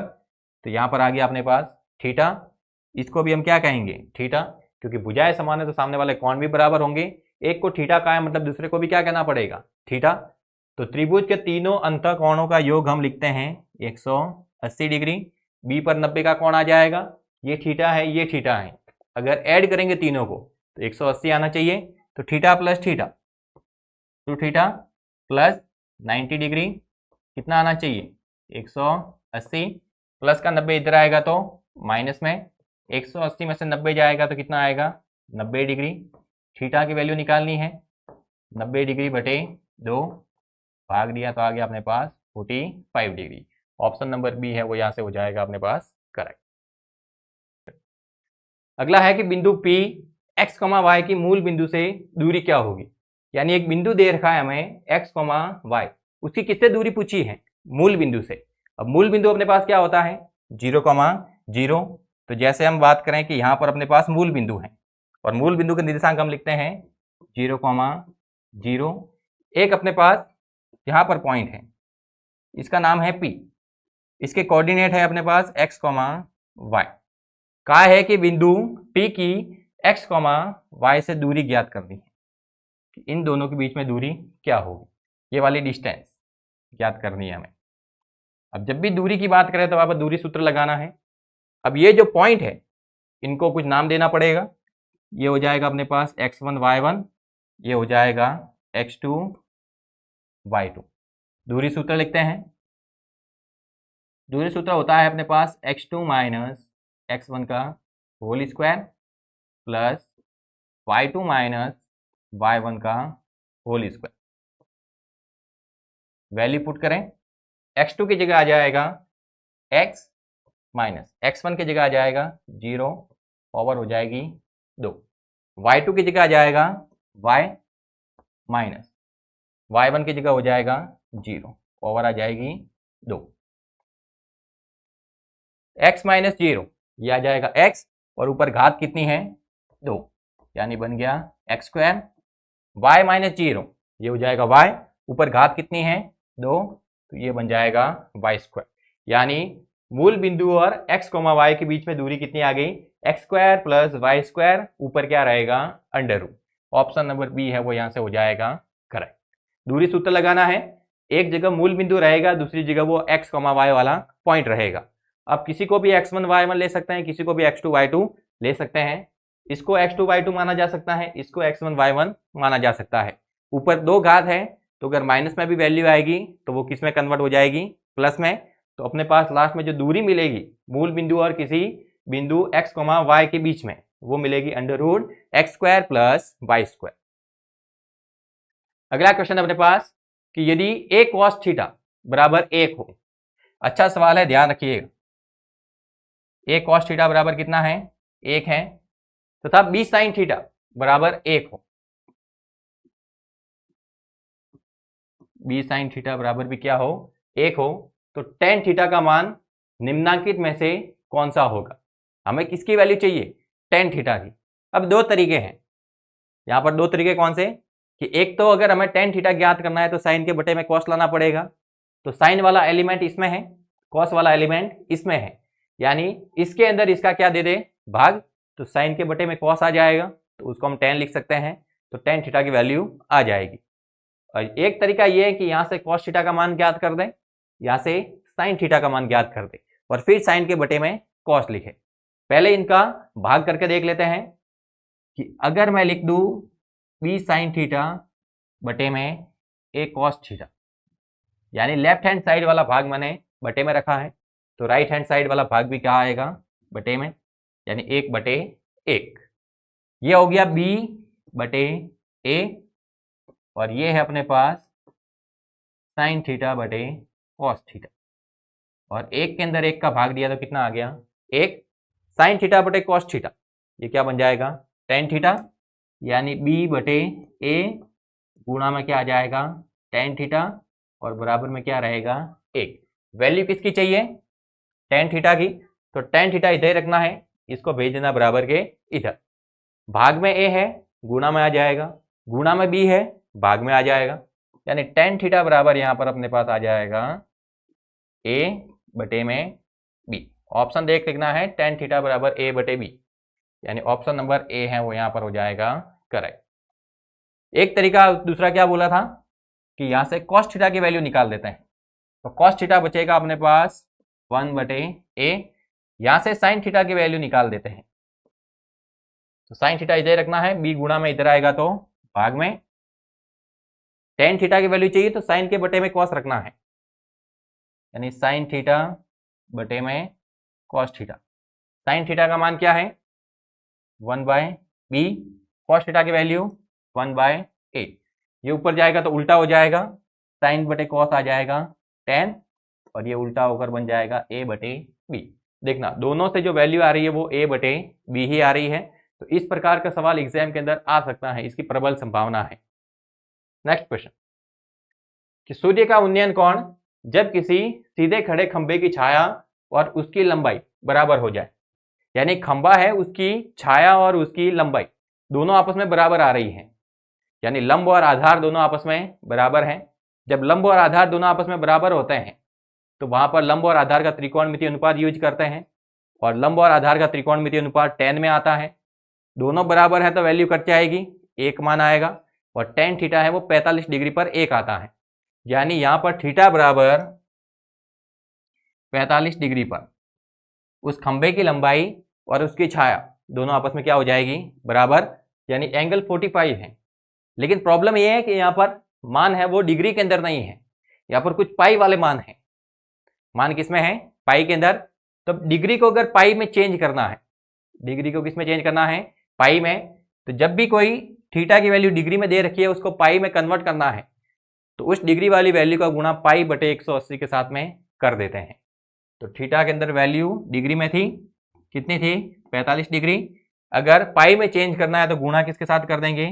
तो यहां पर आ गया अपने पास थीटा। इसको भी हम क्या कहेंगे? थीटा, क्योंकि भुजाएं समान है तो सामने वाले कोण भी बराबर होंगे। एक को थीटा कहा है मतलब दूसरे को भी क्या कहना पड़ेगा? थीटा। तो त्रिभुज के तीनों अंत कोणों का योग हम लिखते हैं 180 डिग्री। B पर 90 का कोण आ जाएगा। ये थीटा है, ये थीटा है। अगर ऐड करेंगे तीनों को तो 180 आना चाहिए। तो theta plus theta, two theta plus 90 degree कितना आना चाहिए? 180 प्लस का 90 इधर आएगा तो माइनस में, 180 में से 90 जाएगा तो कितना आएगा? 90 डिग्री। थीटा की वैल्यू निकालनी है, 90 डिग्री बटे 2 भाग दिया तो आ गया अपने पास 45 डिग्री। ऑप्शन नंबर बी है वो यहां से हो जाएगा अपने पास करेक्ट। अगला है कि बिंदु P x, y की मूल बिंदु से दूरी क्या होगी? यानी एक बिंदु दे रखा है हमें x, y, उसकी कितने दूरी पूछी है? मूल बिंदु से। अब मूल बिंदु अपने पास क्या होता है? 0, 0। तो जैसे हम बात करें कि यहां पर अपने पास मूल बिंदु है और मूल बिंदु के निर्देशांक हम लिखते हैं 0, 0। एक अपने पास यहां पर पॉइंट है, इसका नाम है P। इसके कोऑर्डिनेट है अपने पास x, y। कहा है कि बिंदु P की x, y से दूरी ज्ञात करनी है कि इन दोनों के बीच में दूरी क्या होगी, ये वाली डिस्टेंस ज्ञात करनी है हमें। अब जब भी दूरी की बात करें तो वहां पर दूरी सूत्र लगाना है। अब ये जो पॉइंट है इनको कुछ नाम देना पड़ेगा। ये हो जाएगा अपने पास x1, y1, ये हो जाएगा x2, y2। दूरी सूत्र लिखते हैं। दूरी सूत्र होता है अपने पास x2 माइनस x1 का whole square plus y2 minus y1 का होल स्क्वायर। वैल्यू पुट करें, x2 की जगह आ जाएगा x माइनस x1 की जगह आ जाएगा 0, पावर हो जाएगी 2। y2 की जगह आ जाएगा y माइनस y1 की जगह हो जाएगा 0, पावर आ जाएगी 2। x माइनस 0 ये आ जाएगा x और ऊपर घात कितनी है? 2, यानी बन गया एक्स स्क्वायर। y माइनस 0 ये हो जाएगा y, ऊपर घात कितनी है? 2, तो ये बन जाएगा y स्क्वायर। यानी मूल बिंदु और x, y के बीच में दूरी कितनी आ गई? X square plus y square, ऊपर क्या रहेगा? Under root. Option number B है वो यहां से हो जाएगा करेक्ट। दूरी सूत्र लगाना है, एक जगह मूल बिंदु रहेगा, दूसरी जगह वो x, y वाला पॉइंट रहेगा। अब किसी को भी x1, y1 ले सकते हैं, किसी को भी x2, y2 ले सकते हैं। इसको x2, y2 माना जा सकता है, इसको x1, y1 माना जा सकता है। ऊपर 2 घात है तो अगर माइनस में भी वैल्यू आएगी तो वो किस में कन्वर्ट हो जाएगी? प्लस में। तो अपने पास लास्ट में जो दूरी मिलेगी मूल बिंदु और किसी बिंदु x, y के बीच में, वो मिलेगी under root x square plus y square. अगला क्वेश्चन अपने पास कि यदि a cos थीटा बराबर 1 हो। अच्छा सवाल है, ध्यान रखिएगा। a cos थीटा बराबर कितना है? 1 है, तथा b sin थीटा बराबर 1 हो। b sin थीटा बराबर भी क्या हो? 1 हो। तो tan थीटा का मान निम्नांकित में से कौन सा होगा? हमें किसकी वैल्यू चाहिए? tan थीटा की। अब 2 तरीके हैं यहां पर। 2 तरीके कौन से? कि एक तो अगर हमें tan थीटा ज्ञात करना है तो साइन के बटे में cos लाना पड़ेगा। तो साइन वाला एलिमेंट इसमें है, cos वाला एलिमेंट इसमें है, यानी इसके अंदर इसका क्या दे दे? भाग। तो साइन के बटे में cos आ जाएगा तो उसको हम tan लिख सकते हैं। तो tan थीटा की वैल्यू आ जाएगी। और एक तरीका यह है कि यहां से cos थीटा का मान ज्ञात कर दें, यहां से sin थीटा का मान ज्ञात कर दें और फिर साइन के बटे में कॉस्ट लिखे। पहले इनका भाग करके देख लेते हैं कि अगर मैं लिख दूं बी साइन थीटा बटे में ए कॉस थीटा, यानी लेफ्ट हैंड साइड वाला भाग मैंने बटे में रखा है, तो राइट हैंड साइड वाला भाग भी क्या आएगा, बटे में, यानी 1/1। ये हो गया b बटे a, और ये है अपने पास साइन थीटा बटे कॉस थीटा, और एक के अंदर एक का भाग दिया तो कितना आ गया, 1 साइन थीटा बटे कॉस थीटा, ये क्या बन जाएगा, टेन थीटा, यानी b बटे a गुणा में क्या आ जाएगा, टेन थीटा, और बराबर में क्या रहेगा, 1। वैल्यू किसकी चाहिए, टेन थीटा की, तो टेन थीटा इधर रखना है, इसको भेज देना बराबर के इधर। भाग में a है, गुणा में आ जाएगा, गुणा में b है, भाग में आ जाएगा, यानी टेन थीटा बराबर यहां पर अपने पास आ जाएगा a बटे में b। ऑप्शन देख लिखना है, टेन थीटा बराबर a बटे b, यानी ऑप्शन नंबर a है वो यहां पर हो जाएगा करेक्ट। एक तरीका दूसरा क्या बोला था कि यहां से कॉस थीटा की वैल्यू निकाल देते हैं, तो कॉस थीटा बचेगा अपने पास 1/a, यहां से साइन थीटा की वैल्यू निकाल देते हैं, तो साइन थीटा इधर रखना है, b गुणा में इधर आएगा तो भाग में, टेन थीटा की वैल्यू चाहिए तो साइन के बटे में कॉस रखना है, यानी साइन थीटा बटे में कॉस थीटा। साइन थीटा का मान क्या है, 1/b, कॉस थीटा की वैल्यू 1/a, ये ऊपर जाएगा तो उल्टा हो जाएगा, साइन बटे कॉस आ जाएगा 10, और ये उल्टा होकर बन जाएगा a बटे b। देखना दोनों से जो वैल्यू आ रही है वो a बटे b ही आ रही है, तो इस प्रकार का सवाल एग्जाम के अंदर आ सकता है, इसकी प्रबल संभावना है। नेक्स्ट क्वेश्चन कि सूर्य का उन्नयन कोण जब किसी सीधे खड़े खंभे की छाया और उसकी लंबाई बराबर हो जाए, यानी खंभा है, उसकी छाया और उसकी लंबाई दोनों आपस में बराबर आ रही है, यानी लंब और आधार दोनों आपस में बराबर हैं। जब लंब और आधार दोनों आपस में बराबर होते हैं तो वहां पर लंब और आधार का त्रिकोणमितीय अनुपात यूज करते हैं, और लंब और आधार का त्रिकोणमितीय अनुपात 10 में आता है। दोनों बराबर है तो वैल्यू कट जाएगी, एक मान आएगा, और टेन थीटा है वो 45 डिग्री पर एक आता है, यानी यहां पर थीटा बराबर 45 डिग्री पर उस खंभे की लंबाई और उसकी छाया दोनों आपस में क्या हो जाएगी, बराबर, यानी एंगल 45 है। लेकिन प्रॉब्लम यह है कि यहाँ पर मान है वो डिग्री के अंदर नहीं है, यहाँ पर कुछ पाई वाले मान है। मान किसमें है, पाई के अंदर। तो डिग्री को अगर पाई में चेंज करना है, डिग्री को किस में चेंज करना है, पाई में, तो जब भी कोई थीटा की वैल्यू डिग्री में दे रखी है उसको पाई में कन्वर्ट करना है, तो उस डिग्री वाली वैल्यू का गुणा पाई बटे 180 के साथ में कर देते हैं। तो थीटा के अंदर वैल्यू डिग्री में थी, कितनी थी, 45 डिग्री। अगर पाई में चेंज करना है तो गुणा किसके साथ कर देंगे,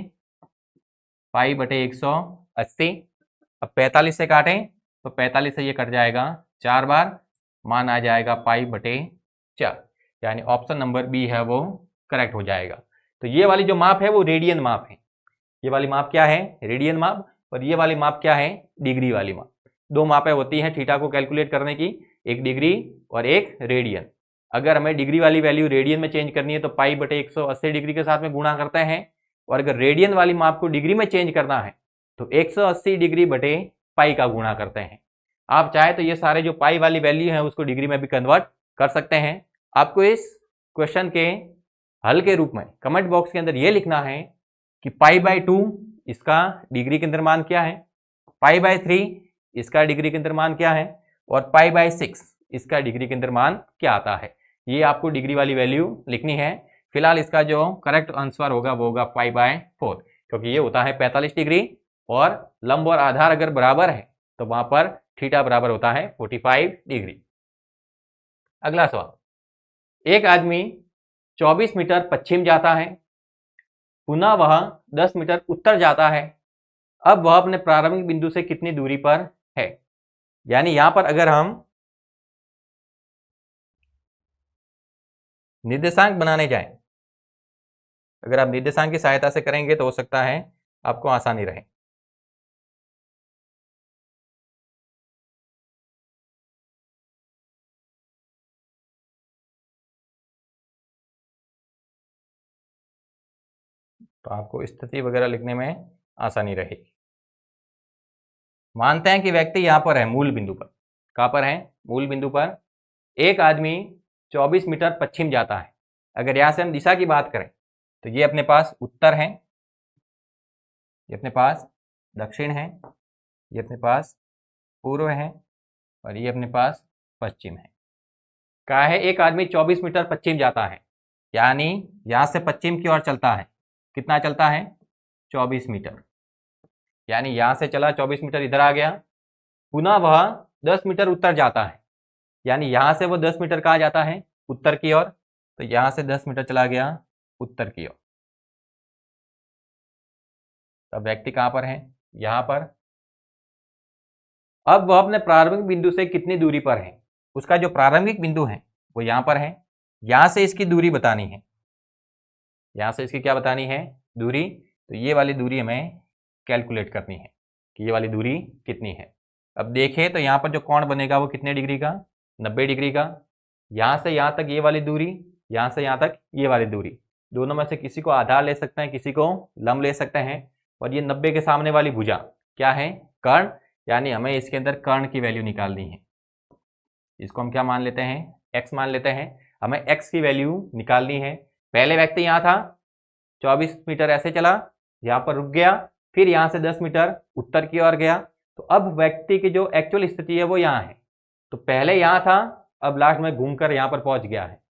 पाई बटे 180। अब 45 से काटें तो 45 से ये कट जाएगा 4 बार, मान आ जाएगा पाई बटे 4, यानी ऑप्शन नंबर बी है वो करेक्ट हो जाएगा। तो ये वाली जो माप है वो रेडियन माप है, ये वाली माप क्या है, रेडियन माप, और ये वाली माप क्या है, डिग्री वाली माप। दो मापें होती हैं थीटा को कैलकुलेट करने की, एक डिग्री और एक रेडियन। अगर हमें डिग्री वाली वैल्यू रेडियन में चेंज करनी है तो पाई बटे 180 डिग्री के साथ में गुणा करते हैं, और अगर रेडियन वाली माप को डिग्री में चेंज करना है तो 180 डिग्री बटे पाई का गुणा करते हैं। आप चाहे तो ये सारे जो पाई वाली वैल्यू है उसको डिग्री में भी कन्वर्ट कर सकते हैं। आपको इस क्वेश्चन के हल के रूप में कमेंट बॉक्स के अंदर ये लिखना है कि π/2 इसका डिग्री के अंदर मान क्या है, π/3 इसका डिग्री के अंदर मान क्या है, और π/6 इसका डिग्री के अंदर मान क्या आता है। ये आपको डिग्री वाली वैल्यू लिखनी है। फिलहाल इसका जो करेक्ट आंसर होगा वो होगा π/4, क्योंकि ये होता है 45 डिग्री, और लंब और आधार अगर बराबर है तो वहां पर थीटा बराबर होता है 45 डिग्री। अगला सवाल, एक आदमी 24 मीटर पश्चिम जाता है, पुनः वह 10 मीटर उत्तर जाता है, अब वह अपने प्रारंभिक बिंदु से कितनी दूरी पर है। यानी यहां पर अगर हम निर्देशांक बनाने जाएं, अगर आप निर्देशांक की सहायता से करेंगे तो हो सकता है आपको आसानी रहे। तो आपको स्थिति वगैरह लिखने में आसानी रहेगी। मानते हैं कि व्यक्ति यहां पर है मूल बिंदु पर, कहां पर है, मूल बिंदु पर। एक आदमी 24 मीटर पश्चिम जाता है। अगर यहाँ से हम दिशा की बात करें तो ये अपने पास उत्तर है, ये अपने पास दक्षिण है, ये अपने पास पूर्व है और ये अपने पास पश्चिम है। कहा है एक आदमी 24 मीटर पश्चिम जाता है, यानी यहाँ से पश्चिम की ओर चलता है। कितना चलता है? 24 मीटर। यानी यहाँ से चला 24 मीटर, इधर आ गया, पुनः वह 10 मीटर उत्तर जाता है। यानी यहाँ से वो 10 मीटर कहाँ जाता है? उत्तर की ओर। तो यहाँ से 10 मीटर चला गया उत्तर की ओर। तब व्यक्ति कहाँ पर है? यहाँ पर। अब वह अपने प्रारंभिक बिंदु से कितनी दूरी पर है? उसका जो प्रारंभिक बिंदु है वो यहाँ पर है। यहाँ से इसकी दूरी बतानी है, यहाँ से इसकी क्या बतानी है? दूरी। तो ये वाली दूरी हमें कैलकुलेट करनी है कि ये वाली दूरी कितनी है। अब देखें तो यहाँ पर जो कोण बनेगा वो कितने डिग्री का? 90 डिग्री का। यहाँ से यहाँ तक ये वाली दूरी, यहाँ से यहाँ तक ये वाली दूरी, दोनों में से किसी को आधार ले सकते हैं, किसी को लंब ले सकते हैं। और ये 90 के सामने वाली भुजा क्या है? कर्ण। यानी हमें इसके अंदर कर्ण की वैल्यू निकालनी है। इसको हम क्या मान लेते हैं? x मान लेते हैं। हमें x की वैल्यू निकालनी है। पहले व्यक्ति यहाँ था, 24 मीटर ऐसे चला, यहाँ पर रुक गया, फिर यहाँ से 10 मीटर उत्तर की ओर गया। तो अब व्यक्ति की जो एक्चुअल स्थिति है वो यहाँ है। तो पहले यहाँ था, अब लास्ट में घूमकर यहाँ पर पहुँच गया है।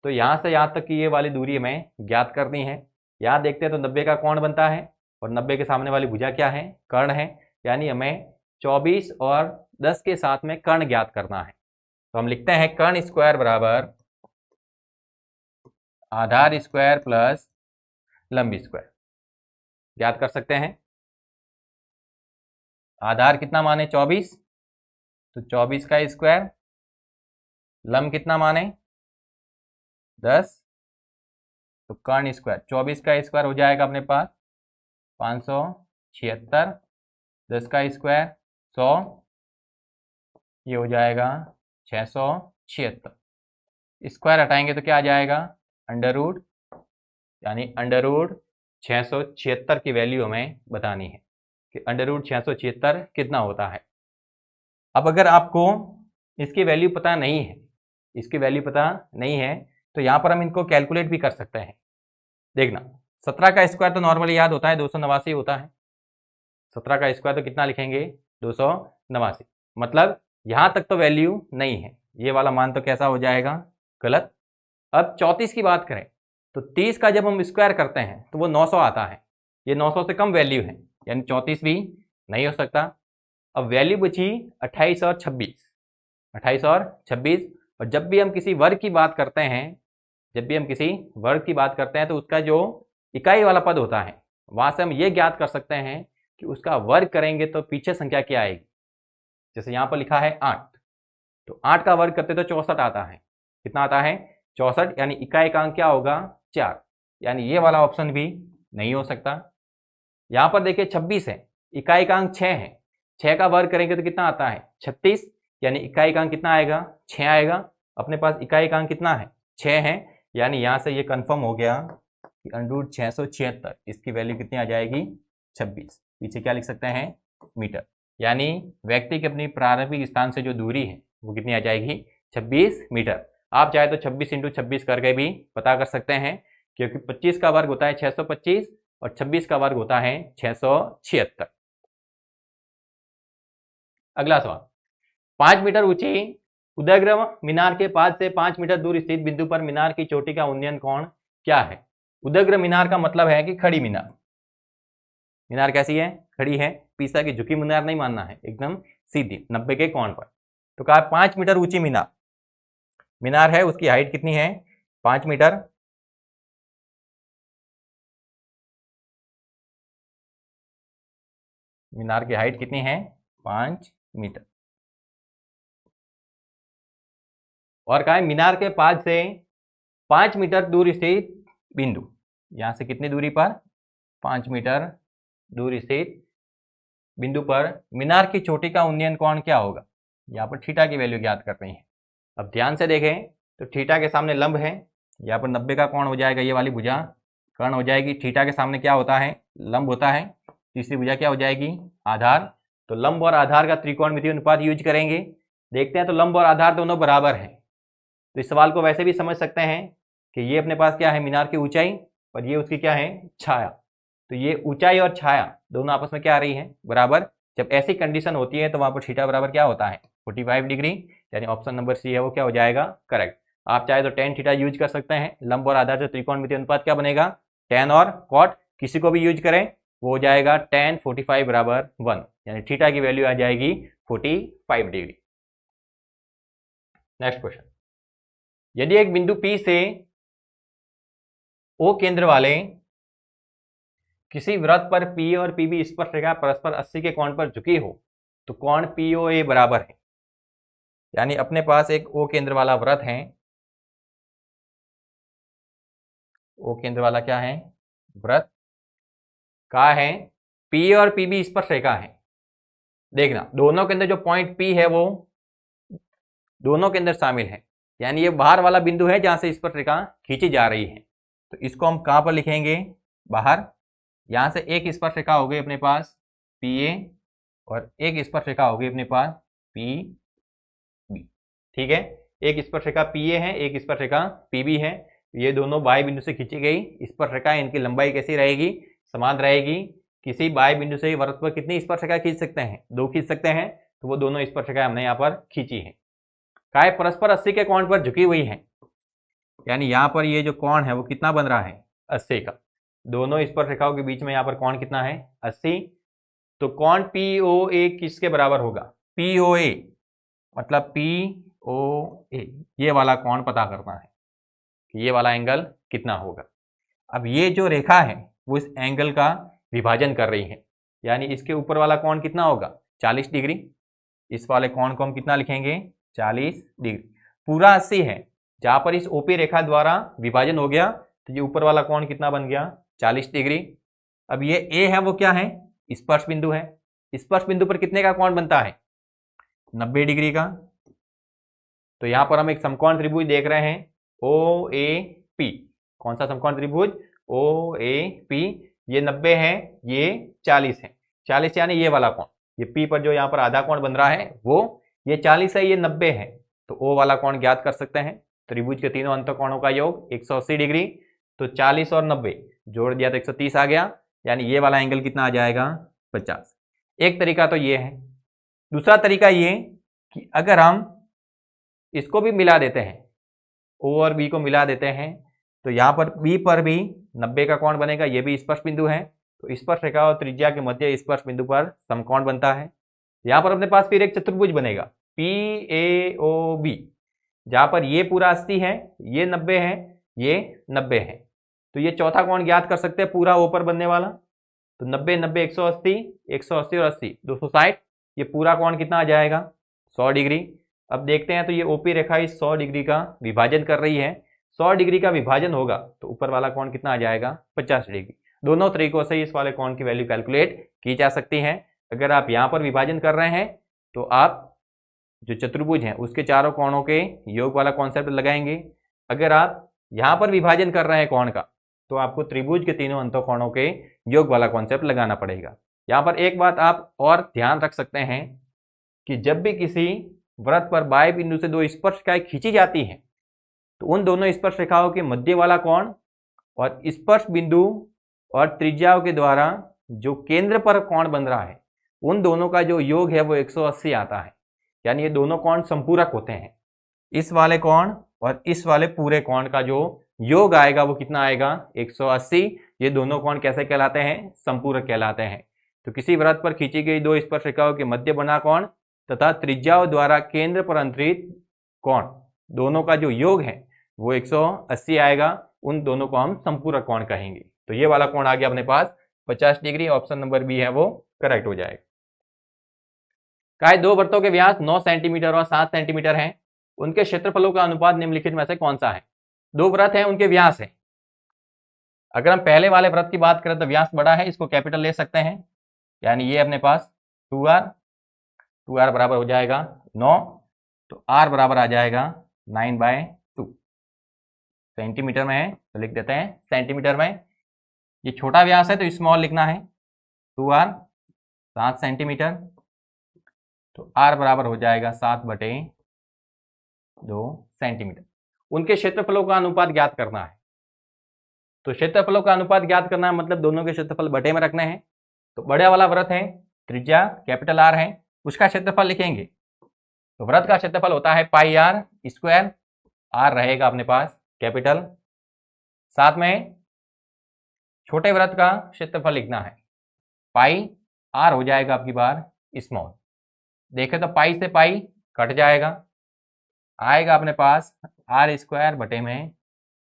तो यहाँ से यहाँ तक की ये वाली दूरी हमें ज्ञात करनी है। यहाँ देखते हैं तो 90 का कोण बनता है और 90 के सामने वाली भुजा क्या है? कर्ण है। यानी हमें 24 और 10 के साथ में कर्ण ज्ञात करना है। तो हम लिखते हैं कर्ण स्क्वायर बराबर आधार स्क्वायर प्लस लंब स्क्वायर। ज्ञात कर सकते हैं। आधार कितना माने? 24, तो 24 का स्क्वायर। लंब कितना माने? 10, तो कर्ण स्क्वायर 24 का स्क्वायर हो जाएगा अपने पास 576, 10 का स्क्वायर 100, ये हो जाएगा 676। स्क्वायर हटाएंगे तो क्या आ जाएगा? Under root. यानी अंडर रूट 676 की वैल्यू हमें बतानी है कि अंडर रूट 676 कितना होता है। अब अगर आपको इसकी वैल्यू पता नहीं है, इसकी वैल्यू पता नहीं है, तो यहाँ पर हम इनको कैलकुलेट भी कर सकते हैं। देखना, 17 का स्क्वायर तो नॉर्मली याद होता है 289 होता है। 17 का स्क्वायर तो कितना लिखेंगे? 289। मतलब यहाँ तक तो वैल्यू नहीं है, ये वाला मान तो कैसा हो जाएगा? गलत। अब 34 की बात करें तो 30 का जब हम स्क्वायर करते हैं तो वो 900 आता है। ये 900 से कम वैल्यू है, यानी 34 भी नहीं हो सकता। अब वैल्यू बची 28 और 26, 28 और 26। और जब भी हम किसी वर्ग की बात करते हैं, जब भी हम किसी वर्ग की बात करते हैं तो उसका जो इकाई वाला पद होता है वहाँ से हम ये ज्ञात कर सकते हैं कि उसका वर्ग करेंगे तो पीछे संख्या क्या आएगी। जैसे यहाँ पर लिखा है 8, तो 8 का वर्ग करते तो 64 आता है। कितना आता है? 64। यानी इकाई का अंक क्या होगा? 4। यानी ये वाला ऑप्शन भी नहीं हो सकता। यहाँ पर देखिए 26 है, इकाई का अंक 6 है, 6 का वर्ग करेंगे तो कितना आता है? 36। यानी इकाई का अंक कितना आएगा? 6 आएगा। अपने पास इकाई का अंक कितना है? 6 है। यानी यहाँ से ये कंफर्म हो गया कि अंडर रूट 676 इसकी वैल्यू कितनी आ जाएगी? 26। पीछे क्या लिख सकते हैं? मीटर। यानी व्यक्ति के अपनी प्रारंभिक स्थान से जो दूरी है वो कितनी आ जाएगी? 26 मीटर। आप चाहे तो 26 × 26 करके भी पता कर सकते हैं, क्योंकि 25 का वर्ग होता है 625 और 26 का वर्ग होता है 676। अगला सवाल, 5 मीटर ऊंची उदयग्रह मीनार के पास से 5 मीटर दूर स्थित बिंदु पर मीनार की चोटी का उन्नयन कोण क्या है? उदयग्रह मीनार का मतलब है कि खड़ी मीनार। मीनार कैसी है? खड़ी है। पीसा की झुकी मीनार नहीं मानना है, एकदम सीधी 90 के कोण पर। तो कहा 5 मीटर ऊंची मीनार, मीनार है, उसकी हाइट कितनी है? 5 मीटर। मीनार की हाइट कितनी है? 5 मीटर। और कहा है मीनार के पास से 5 मीटर दूर स्थित बिंदु, यहां से कितनी दूरी पर? 5 मीटर दूर स्थित बिंदु पर मीनार की चोटी का उन्नयन कोण क्या होगा? यहाँ पर थीटा की वैल्यू ज्ञात कर रही है। अब ध्यान से देखें तो थीटा के सामने लंब है, यहाँ पर 90 का कोण हो जाएगा, ये वाली भुजा कर्ण हो जाएगी। थीटा के सामने क्या होता है? लंब होता है। तीसरी भुजा क्या हो जाएगी? आधार। तो लंब और आधार का त्रिकोणमितीय अनुपात यूज करेंगे। देखते हैं तो लंब और आधार दोनों बराबर हैं, तो इस सवाल को वैसे भी समझ सकते हैं कि ये अपने पास क्या है, मीनार की ऊंचाई, और ये उसकी क्या है, छाया। तो ये ऊंचाई और छाया दोनों आपस में क्या आ रही है, बराबर। जब ऐसी कंडीशन होती है तो वहां पर थीटा बराबर क्या होता है, 45 डिग्री। यानी ऑप्शन नंबर सी है वो क्या हो जाएगा, करेक्ट। आप चाहे तो टेन थीटा यूज कर सकते हैं। लंब और आधार से त्रिकोणमितीय अनुपात क्या बनेगा, टेन और कॉट, किसी को भी यूज करें वो हो जाएगा टेन 45 बराबर 1, यानी थीटा की वैल्यू आ जाएगी 45 डिग्री। नेक्स्ट क्वेश्चन, यदि एक बिंदु P से O केंद्र वाले किसी वृत्त पर P और PB स्पर्शरेखा परस्पर 80 के कोण पर झुकी हो तो कोण POA बराबर है। यानी अपने पास एक O केंद्र वाला वृत्त है, O केंद्र वाला क्या है, वृत्त का है, P और PB स्पर्शरेखा है। देखना दोनों के अंदर जो पॉइंट P है वो दोनों के अंदर शामिल है, यानी ये बाहर वाला बिंदु है जहां से स्पर्शरेखा खींची जा रही है। तो इसको हम कहां पर लिखेंगे, बाहर। यहां से एक स्पर्शरेखा हो गई अपने पास PA और एक स्पर्शरेखा हो गई अपने पास PB। ठीक है, एक स्पर्शरेखा PA है, एक स्पर्शरेखा PB है। ये दोनों बाह्य बिंदु से खींची गई स्पर्शरेखा, इनकी लंबाई कैसी रहेगी, समान रहेगी। किसी बाह्य बिंदु से वृत्त पर कितनी स्पर्शरेखा खींच सकते हैं, दो खींच सकते हैं। तो वो दोनों स्पर्शरेखा हमने यहाँ पर खींची है। काय परस्पर 80 के कोण पर झुकी हुई है, यानी यहां पर ये जो कोण है वो कितना बन रहा है, 80 का। दोनों स्पर्शरेखाओं के बीच में यहाँ पर कोण कितना है, 80। तो कोण POA किसके बराबर होगा, POA मतलब POA, ये वाला कोण पता करना है कि ये वाला एंगल कितना होगा। अब ये जो रेखा है वो इस एंगल का विभाजन कर रही है, यानी इसके ऊपर वाला कोण कितना होगा, 40 डिग्री। इस वाले कोण को हम कितना लिखेंगे, 40 डिग्री। पूरा 80 है, जहां पर इस OP रेखा द्वारा विभाजन हो गया तो ये ऊपर वाला कोण कितना बन गया, 40 डिग्री। अब ये A है वो क्या है, स्पर्श बिंदु है। स्पर्श बिंदु पर कितने का कोण बनता है, 90 डिग्री का। तो यहां पर हम एक समकोण त्रिभुज देख रहे हैं OAP। कौन सा समकोण त्रिभुज, OAP। ये 90 है, ये 40 है। 40 यानी ये वाला कोण, ये P पर जो यहाँ पर आधा कोण बन रहा है वो ये 40 है, ये 90 है। तो O वाला कोण ज्ञात कर सकते हैं। त्रिभुज के तीनों अंतःकोणों का योग 180 डिग्री। तो 40 और 90 जोड़ दिया तो 130 आ गया, यानी ये वाला एंगल कितना आ जाएगा, 50। एक तरीका तो ये है। दूसरा तरीका ये कि अगर हम इसको भी मिला देते हैं, O और B को मिला देते हैं, तो यहाँ पर B पर भी 90 का कोण बनेगा। ये भी स्पर्श बिंदु है, तो स्पर्श रेखा और त्रिज्या के मध्य स्पर्श बिंदु पर समकोण बनता है। यहाँ पर अपने पास फिर एक चतुर्भुज बनेगा PAOB, जहां पर ये पूरा 80 है, ये 90 है, ये 90 है। तो ये चौथा कोण ज्ञात कर सकते हैं पूरा ऊपर बनने वाला। तो 90 90 180, 180 और 80 260। ये पूरा कोण कितना आ जाएगा, 100 डिग्री। अब देखते हैं तो ये OP रेखा इस 100 डिग्री का विभाजन कर रही है। 100 डिग्री का विभाजन होगा तो ऊपर वाला कोण कितना आ जाएगा, 50 डिग्री। दोनों तरीकों से इस वाले कोण की वैल्यू कैलकुलेट की जा सकती है। अगर आप यहाँ पर विभाजन कर रहे हैं तो आप जो चतुर्भुज है उसके चारों कोणों के योग वाला कॉन्सेप्ट लगाएंगे। अगर आप यहाँ पर विभाजन कर रहे हैं कोण का तो आपको त्रिभुज के तीनों अंतःकोणों के योग वाला कॉन्सेप्ट लगाना पड़ेगा। यहाँ पर एक बात आप और ध्यान रख सकते हैं कि जब भी किसी वृत्त पर बाह्य बिंदु से दो स्पर्शरेखाएं खींची जाती हैं तो उन दोनों स्पर्श रेखाओं के मध्य वाला कोण और स्पर्श बिंदु और त्रिज्याओं के द्वारा जो केंद्र पर कोण बन रहा है उन दोनों का जो योग है वो 180 आता है। यानी ये दोनों कोण संपूरक होते हैं। इस वाले कोण और इस वाले पूरे कोण का जो योग आएगा वो कितना आएगा, 180। ये दोनों कोण कैसे कहलाते हैं, संपूरक कहलाते हैं। तो किसी वृत्त पर खींची गई दो स्पर्श रेखाओं के मध्य बना कोण तथा त्रिज्याओं द्वारा केंद्र पर अंतरित कोण, दोनों का जो योग है वो 180 आएगा। उन दोनों को हम संपूरक कोण कहेंगे। तो ये वाला कोण आ गया अपने पास 50 डिग्री। ऑप्शन नंबर बी है वो करेक्ट हो जाएगा। काय दो वृत्तों के व्यास 9 सेंटीमीटर और 7 सेंटीमीटर हैं, उनके क्षेत्रफलों का अनुपात निम्नलिखित में से कौन सा है। दो वृत्त हैं, उनके व्यास है। अगर हम पहले वाले वृत्त की बात करें तो व्यास बड़ा है, इसको कैपिटल ले सकते हैं। यानी ये अपने पास 2r बराबर हो जाएगा 9, तो r बराबर आ जाएगा 9/2। सेंटीमीटर में है तो लिख देते हैं सेंटीमीटर में। ये छोटा व्यास है तो स्मॉल लिखना है, 2r 7 सेंटीमीटर, तो r बराबर हो जाएगा 7/2 सेंटीमीटर। उनके क्षेत्रफलों का अनुपात ज्ञात करना है। तो क्षेत्रफलों का अनुपात ज्ञात करना है मतलब दोनों के क्षेत्रफल बटे में रखने हैं। तो बड़े वाला वृत्त है, त्रिज्या कैपिटल आर है, उसका क्षेत्रफल लिखेंगे। तो वृत्त का क्षेत्रफल होता है पाई आर स्क्वायर, आर रहेगा अपने पास कैपिटल, साथ में छोटे वृत्त का क्षेत्रफल लिखना है, पाई आर हो जाएगा आपकी बार स्मॉल। देखें तो पाई से पाई कट जाएगा, आएगा अपने पास आर स्क्वायर बटे में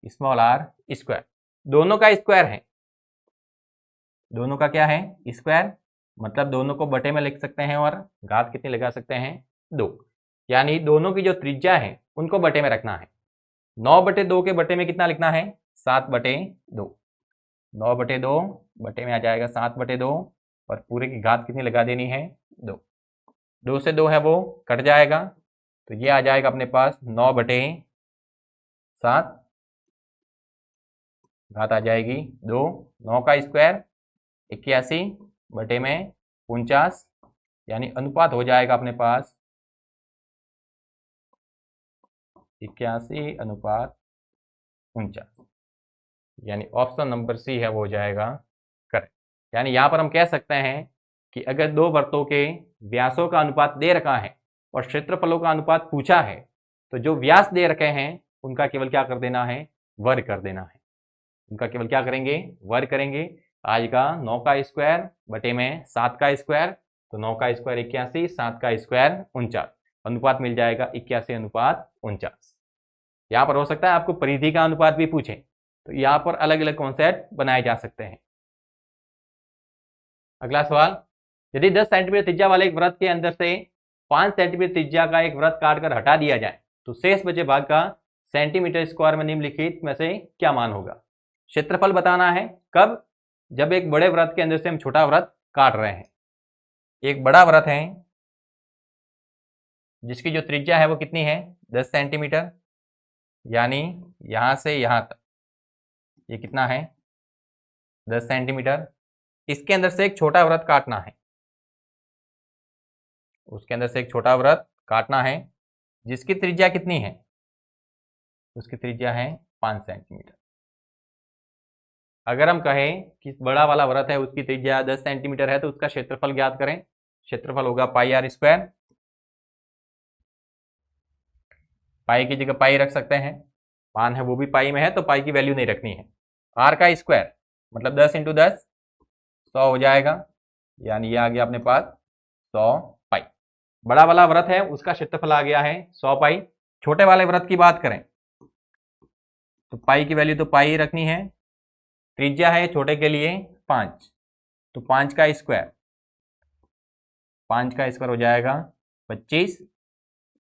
स्मॉल आर स्क्वायर। दोनों का स्क्वायर है, दोनों का क्या है स्क्वायर, मतलब दोनों को बटे में लिख सकते हैं और घात कितनी लगा सकते हैं 2, यानी दोनों की जो त्रिज्या है उनको बटे में रखना है। 9/2 के बटे में कितना लिखना है 7/2, 9/2 बटे में आ जाएगा 7/2 और पूरे की घात कितनी लगा देनी है 2, 2 से 2 है वो कट जाएगा, तो ये आ जाएगा अपने पास 9/7, घात आ जाएगी 2, 9 का स्क्वायर 81 बटे में 49, यानी अनुपात हो जाएगा अपने पास 81:49, यानी ऑप्शन नंबर सी है वो हो जाएगा करेक्ट। यानी यहाँ पर हम कह सकते हैं कि अगर दो वृत्तों के व्यासों का अनुपात दे रखा है और क्षेत्रफलों का अनुपात पूछा है, तो जो व्यास दे रखे हैं उनका केवल क्या कर देना है वर्ग कर देना है, उनका केवल क्या करेंगे वर्ग करेंगे। आएगा 9 का स्क्वायर बटे में 7 का स्क्वायर, तो 9 का स्क्वायर 81, 7 का स्क्वायर 49, अनुपात मिल जाएगा 81:49। यहाँ पर हो सकता है आपको परिधि का अनुपात भी पूछे, तो यहाँ पर अलग अलग कॉन्सेप्ट बनाए जा सकते हैं। अगला सवाल, यदि 10 सेंटीमीटर त्रिज्या वाले एक वृत्त के अंदर से 5 सेंटीमीटर त्रिज्या का एक वृत्त काटकर हटा दिया जाए तो शेष बचे भाग का सेंटीमीटर स्क्वायर में निम्नलिखित में से क्या मान होगा। क्षेत्रफल बताना है, कब, जब एक बड़े वृत्त के अंदर से हम छोटा वृत्त काट रहे हैं। एक बड़ा वृत्त है जिसकी जो त्रिज्या है वो कितनी है 10 सेंटीमीटर, यानी यहां से यहां तक ये कितना है 10 सेंटीमीटर। इसके अंदर से एक छोटा वृत्त काटना है, उसके अंदर से एक छोटा वृत्त काटना है जिसकी त्रिज्या कितनी है, उसकी त्रिज्या है 5 सेंटीमीटर। अगर हम कहें कि बड़ा वाला वृत्त है उसकी त्रिज्या 10 सेंटीमीटर है तो उसका क्षेत्रफल ज्ञात करें। क्षेत्रफल होगा पाई आर स्क्वायर, पाई की जगह पाई रख सकते हैं, मान है वो भी पाई में है तो पाई की वैल्यू नहीं रखनी है। आर का स्क्वायर मतलब 10 × 10 100 हो जाएगा, यानी ये आ गया अपने पास 100 पाई। बड़ा वाला वृत्त है उसका क्षेत्रफल आ गया है 100 पाई। छोटे वाले वृत्त की बात करें तो पाई की वैल्यू तो पाई रखनी है, त्रिज्या है छोटे के लिए 5, तो 5 का स्क्वायर, 5 का स्क्वायर हो जाएगा 25,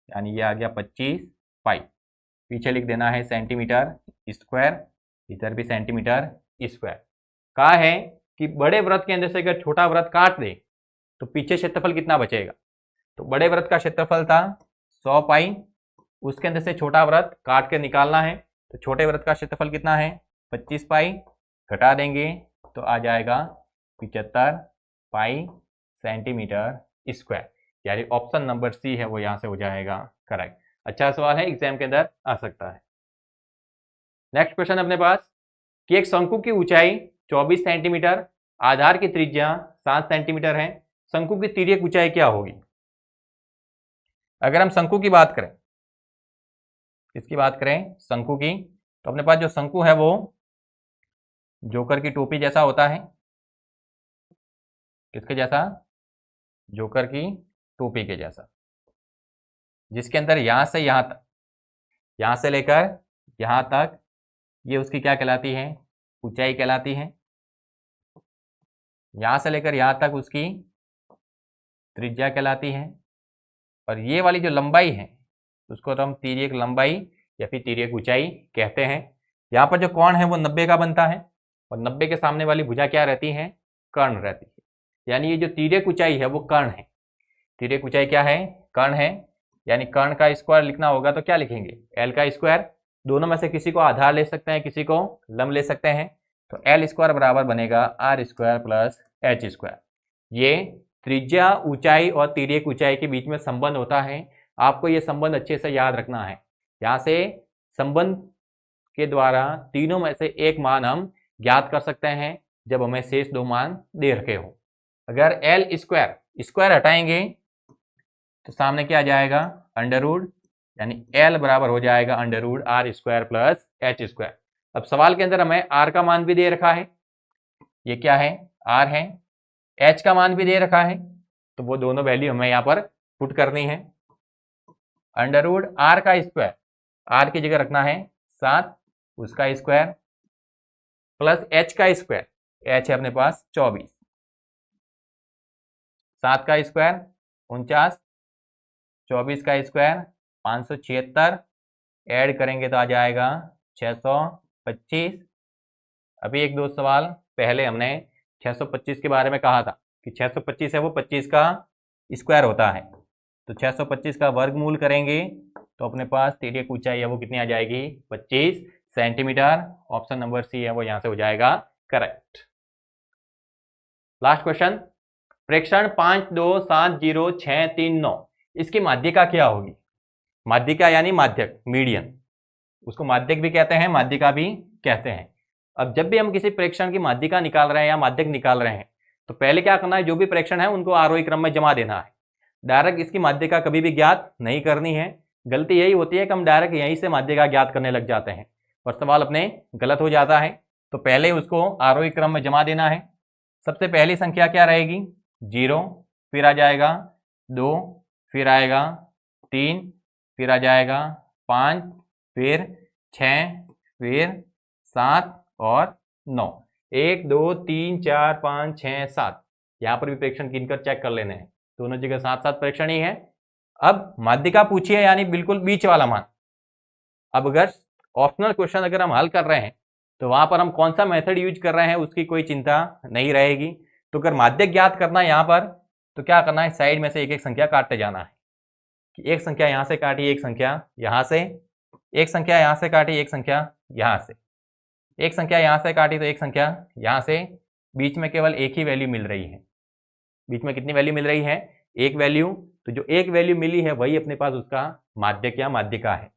यानी ये आ गया 25 पाई। पीछे लिख देना है सेंटीमीटर स्क्वायर, इधर भी सेंटीमीटर स्क्वायर। कहा है कि बड़े वृत्त के अंदर से अगर छोटा वृत्त काट दे तो पीछे क्षेत्रफल कितना बचेगा। तो बड़े वृत्त का क्षेत्रफल था 100 पाई, उसके अंदर से छोटा वृत्त काट के निकालना है, तो छोटे वृत्त का क्षेत्रफल कितना है 25 पाई, घटा देंगे तो आ जाएगा 75 पाई सेंटीमीटर स्क्वायर, यानी ऑप्शन नंबर सी है वो यहाँ से हो जाएगा करेक्ट। अच्छा सवाल है, एग्जाम के अंदर आ सकता है। नेक्स्ट क्वेश्चन अपने पास कि एक शंकु की ऊंचाई 24 सेंटीमीटर, आधार की त्रिज्या 7 सेंटीमीटर है, शंकु की तिर्यक ऊंचाई क्या होगी। अगर हम शंकु की बात करें, किसकी बात करें शंकु की, तो अपने पास जो शंकु है वो जोकर की टोपी जैसा होता है, किसके जैसा जोकर की टोपी के जैसा, जिसके अंदर यहां से यहां तक, यहां से लेकर यहां तक ये उसकी क्या कहलाती है ऊंचाई कहलाती है, यहां से लेकर यहां तक उसकी त्रिज्या कहलाती है, और ये वाली जो लंबाई है उसको तो हम तिर्यक लंबाई या फिर तिर्यक ऊंचाई कहते हैं। यहाँ पर जो कोण है वो 90 का बनता है और 90 के सामने वाली भुजा क्या रहती है कर्ण रहती है, यानी ये जो तिर्यक ऊंचाई है वो कर्ण है। तिर्यक ऊंचाई क्या है कर्ण है, यानी कर्ण का स्क्वायर लिखना होगा तो क्या लिखेंगे एल का स्क्वायर, दोनों में से किसी को आधार ले सकते हैं किसी को लंब ले सकते हैं, तो एल स्क्वायर बराबर बनेगा R square plus H square. ये त्रिज्या ऊंचाई और तिर्यक ऊंचाई के बीच में संबंध होता है, आपको ये संबंध अच्छे से याद रखना है। यहाँ से संबंध के द्वारा तीनों में से एक मान हम ज्ञात कर सकते हैं जब हमें शेष दो मान दे रखे हो। अगर एल स्क्वायर हटाएंगे तो सामने क्या आ जाएगा, अंडर रूट, यानी एल बराबर हो जाएगा under root R square plus H square. अब सवाल के अंदर हमें आर का मान भी दे रखा है, ये क्या है, आर है, एच का मान भी दे रखा है, तो वो दोनों वैल्यू हमें यहाँ पर पुट करनी है। अंडर रूट आर का स्क्वायर, आर की जगह रखना है 7, उसका स्क्वायर, प्लस एच का स्क्वायर, एच है अपने पास 24, 7 का स्क्वायर 49, 24 का स्क्वायर 576, ऐड करेंगे तो आ जाएगा 625। अभी एक दो सवाल पहले हमने 625 के बारे में कहा था कि 625 है वो 25 का स्क्वायर होता है, तो 625 का वर्गमूल करेंगे तो अपने पास तिर्यक ऊंचाई है वो कितनी आ जाएगी, 25 सेंटीमीटर। ऑप्शन नंबर सी है वो यहां से हो जाएगा करेक्ट। लास्ट क्वेश्चन, प्रेक्षण 5270639, इसकी माध्यिका क्या होगी। माध्यिका यानी माध्यक, मीडियन, उसको माध्यक भी कहते हैं, माध्यिका भी कहते हैं। अब जब भी हम किसी प्रेक्षण की माध्यिका निकाल रहे हैं या माध्यक निकाल रहे हैं तो पहले क्या करना है, जो भी प्रेक्षण है उनको आरोही क्रम में जमा देना है। डायरेक्ट इसकी माध्यिका कभी भी ज्ञात नहीं करनी है। गलती यही होती है कि हम डायरेक्ट यहीं से माध्यिका ज्ञात करने लग जाते हैं और सवाल अपने गलत हो जाता है। तो पहले उसको आरोही क्रम में जमा देना है। सबसे पहली संख्या क्या रहेगी, 0, फिर आ जाएगा 2, फिर आएगा 3, फिर आ जाएगा 5, फिर 6, फिर 7 और 9। 1 2 3 4 5 6 7, यहाँ पर भी प्रेक्षण गिनकर चेक कर लेने हैं, दोनों जगह 7 प्रेक्षण ही है। अब माध्यिका पूछिए यानी बिल्कुल बीच वाला मान। अब अगर ऑप्शनल क्वेश्चन अगर हम हल कर रहे हैं तो वहां पर हम कौन सा मेथड यूज कर रहे हैं उसकी कोई चिंता नहीं रहेगी। तो अगर माध्यक ज्ञात करना है यहाँ पर तो क्या करना है, साइड में से एक एक संख्या काटते जाना है कि एक संख्या यहाँ से काटी, एक संख्या यहाँ से, एक संख्या यहाँ से काटी, एक संख्या यहाँ से, एक संख्या यहाँ से काटी तो एक संख्या यहाँ से, बीच में केवल एक ही वैल्यू मिल रही है। बीच में कितनी वैल्यू मिल रही है, एक वैल्यू। तो जो एक वैल्यू मिली है वही अपने पास उसका माध्यक या माध्यिका है।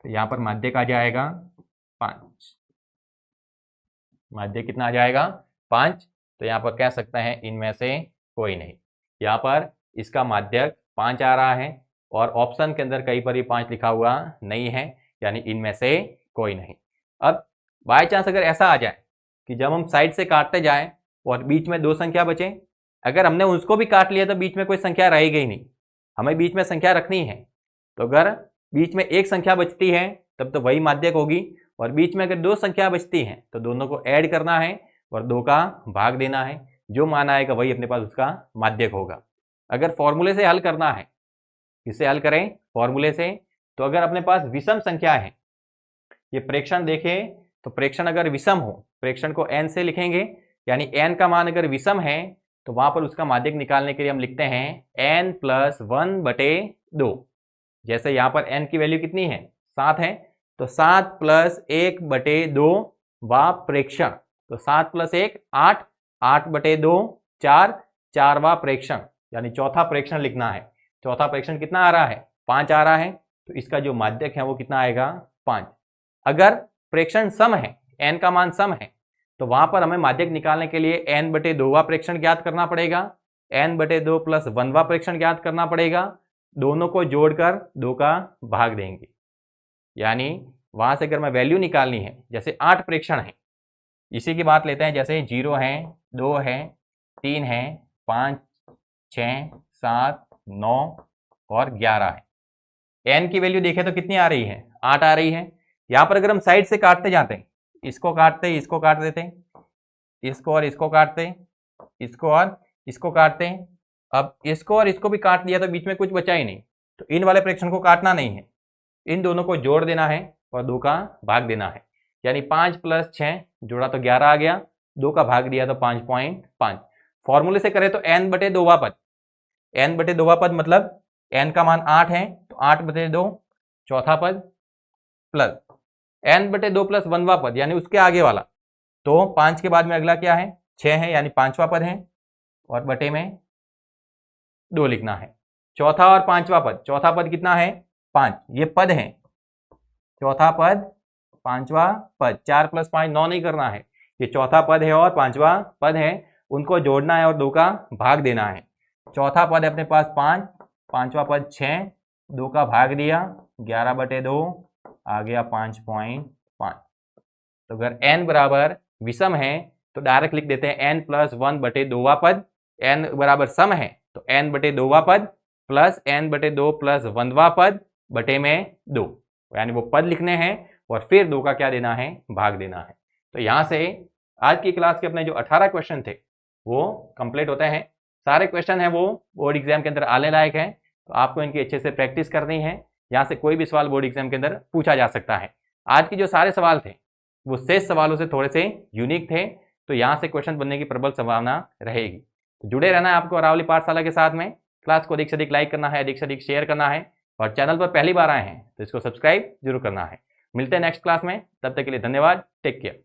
तो यहाँ पर माध्यक आ जाएगा 5, माध्यक कितना आ जाएगा 5। तो यहाँ पर कह सकते हैं इनमें से कोई नहीं। यहाँ पर इसका माध्यक 5 आ रहा है और ऑप्शन के अंदर कहीं पर ही 5 लिखा हुआ नहीं है, यानी इनमें से कोई नहीं। अब बाय चांस अगर ऐसा आ जाए कि जब हम साइड से काटते जाएं और बीच में 2 संख्या बचे, अगर हमने उसको भी काट लिया तो बीच में कोई संख्या रहेगी ही नहीं, हमें बीच में संख्या रखनी है। तो अगर बीच में एक संख्या बचती है तब तो वही माध्यक होगी, और बीच में अगर 2 संख्या बचती हैं तो दोनों को ऐड करना है और 2 का भाग देना है, जो मान आएगा वही अपने पास उसका माध्यक होगा। अगर फॉर्मूले से हल करना है, किससे हल करें, फॉर्मूले से। तो अगर अपने पास विषम संख्या है, ये प्रेक्षण देखें तो प्रेक्षण अगर विषम हो, प्रेक्षण को n से लिखेंगे, यानी n का मान अगर विषम है तो वहां पर उसका माध्यक निकालने के लिए हम लिखते हैं n + 1/2। जैसे यहाँ पर n की वैल्यू कितनी है, 7 है, तो 7 + 1/2 वा प्रेक्षण, तो 7 + 1 8, 8/2 4, 4वां प्रेक्षण, यानी चौथा प्रेक्षण लिखना है। चौथा प्रेक्षण कितना आ रहा है, 5 आ रहा है, तो इसका जो माध्यक है वो कितना आएगा, 5। अगर प्रेक्षण सम है, n का मान सम है, तो वहां पर हमें माध्यक निकालने के लिए n/2वां प्रेक्षण ज्ञात करना पड़ेगा, n/2 + 1वां प्रेक्षण ज्ञात करना पड़ेगा, दोनों को जोड़कर 2 का भाग देंगे। यानी वहां से अगर मैं वैल्यू निकालनी है, जैसे 8 प्रेक्षण है, इसी की बात लेते हैं, जैसे 0 है, 2 है, 3 है, 5 6 7 9 और 11 है। n की वैल्यू देखें तो कितनी आ रही है, 8 आ रही है। यहाँ पर अगर हम साइड से काटते जाते हैं, इसको काटते, इसको काट देते हैं, इसको और इसको काटते हैं, इसको और इसको काटते हैं। अब इसको और इसको भी काट दिया तो बीच में कुछ बचा ही नहीं, तो इन वाले प्रेक्षण को काटना नहीं है, इन दोनों को जोड़ देना है और 2 का भाग देना है। यानी 5 + 6 जोड़ा तो 11 आ गया, 2 का भाग दिया तो 5.5। फॉर्मूले से करें तो n/2वां पद, n/2वां पद मतलब n का मान 8 है तो 8/2 चौथा पद, प्लस n/2 + 1वां पद यानी उसके आगे वाला, तो 5 के बाद में अगला क्या है, 6 है, यानी 5वां पद है, और बटे में 2 लिखना है। चौथा और 5वां पद, चौथा पद कितना है, 5, ये पद है, चौथा पद, पांचवा पद, 4 + 5 9 नहीं करना है, ये चौथा पद है और पांचवा पद है, उनको जोड़ना है और 2 का भाग देना है। चौथा पद है अपने पास 5, पांचवा पद 6, 2 का भाग दिया 11/2 आ गया 5.5। तो अगर n बराबर विषम है तो डायरेक्ट लिख देते हैं n + 1/2वां पद, n बराबर सम है तो n/2वां पद प्लस n/2 + 1वां पद बटे में 2, यानी वो पद लिखने हैं और फिर 2 का क्या देना है, भाग देना है। तो यहाँ से आज की क्लास के अपने जो 18 क्वेश्चन थे वो कंप्लीट होते हैं। सारे क्वेश्चन हैं वो बोर्ड एग्जाम के अंदर आने लायक हैं, तो आपको इनकी अच्छे से प्रैक्टिस करनी है। यहाँ से कोई भी सवाल बोर्ड एग्जाम के अंदर पूछा जा सकता है। आज की जो सारे सवाल थे वो शेष सवालों से थोड़े से यूनिक थे, तो यहाँ से क्वेश्चन बनने की प्रबल संभावना रहेगी। तो जुड़े रहना है आपको अरावली पाठशाला के साथ में। क्लास को अधिक से अधिक लाइक करना है, अधिक से अधिक शेयर करना है, और चैनल पर पहली बार आए हैं तो इसको सब्सक्राइब जरूर करना है। मिलते हैं नेक्स्ट क्लास में, तब तक के लिए धन्यवाद, टेक केयर।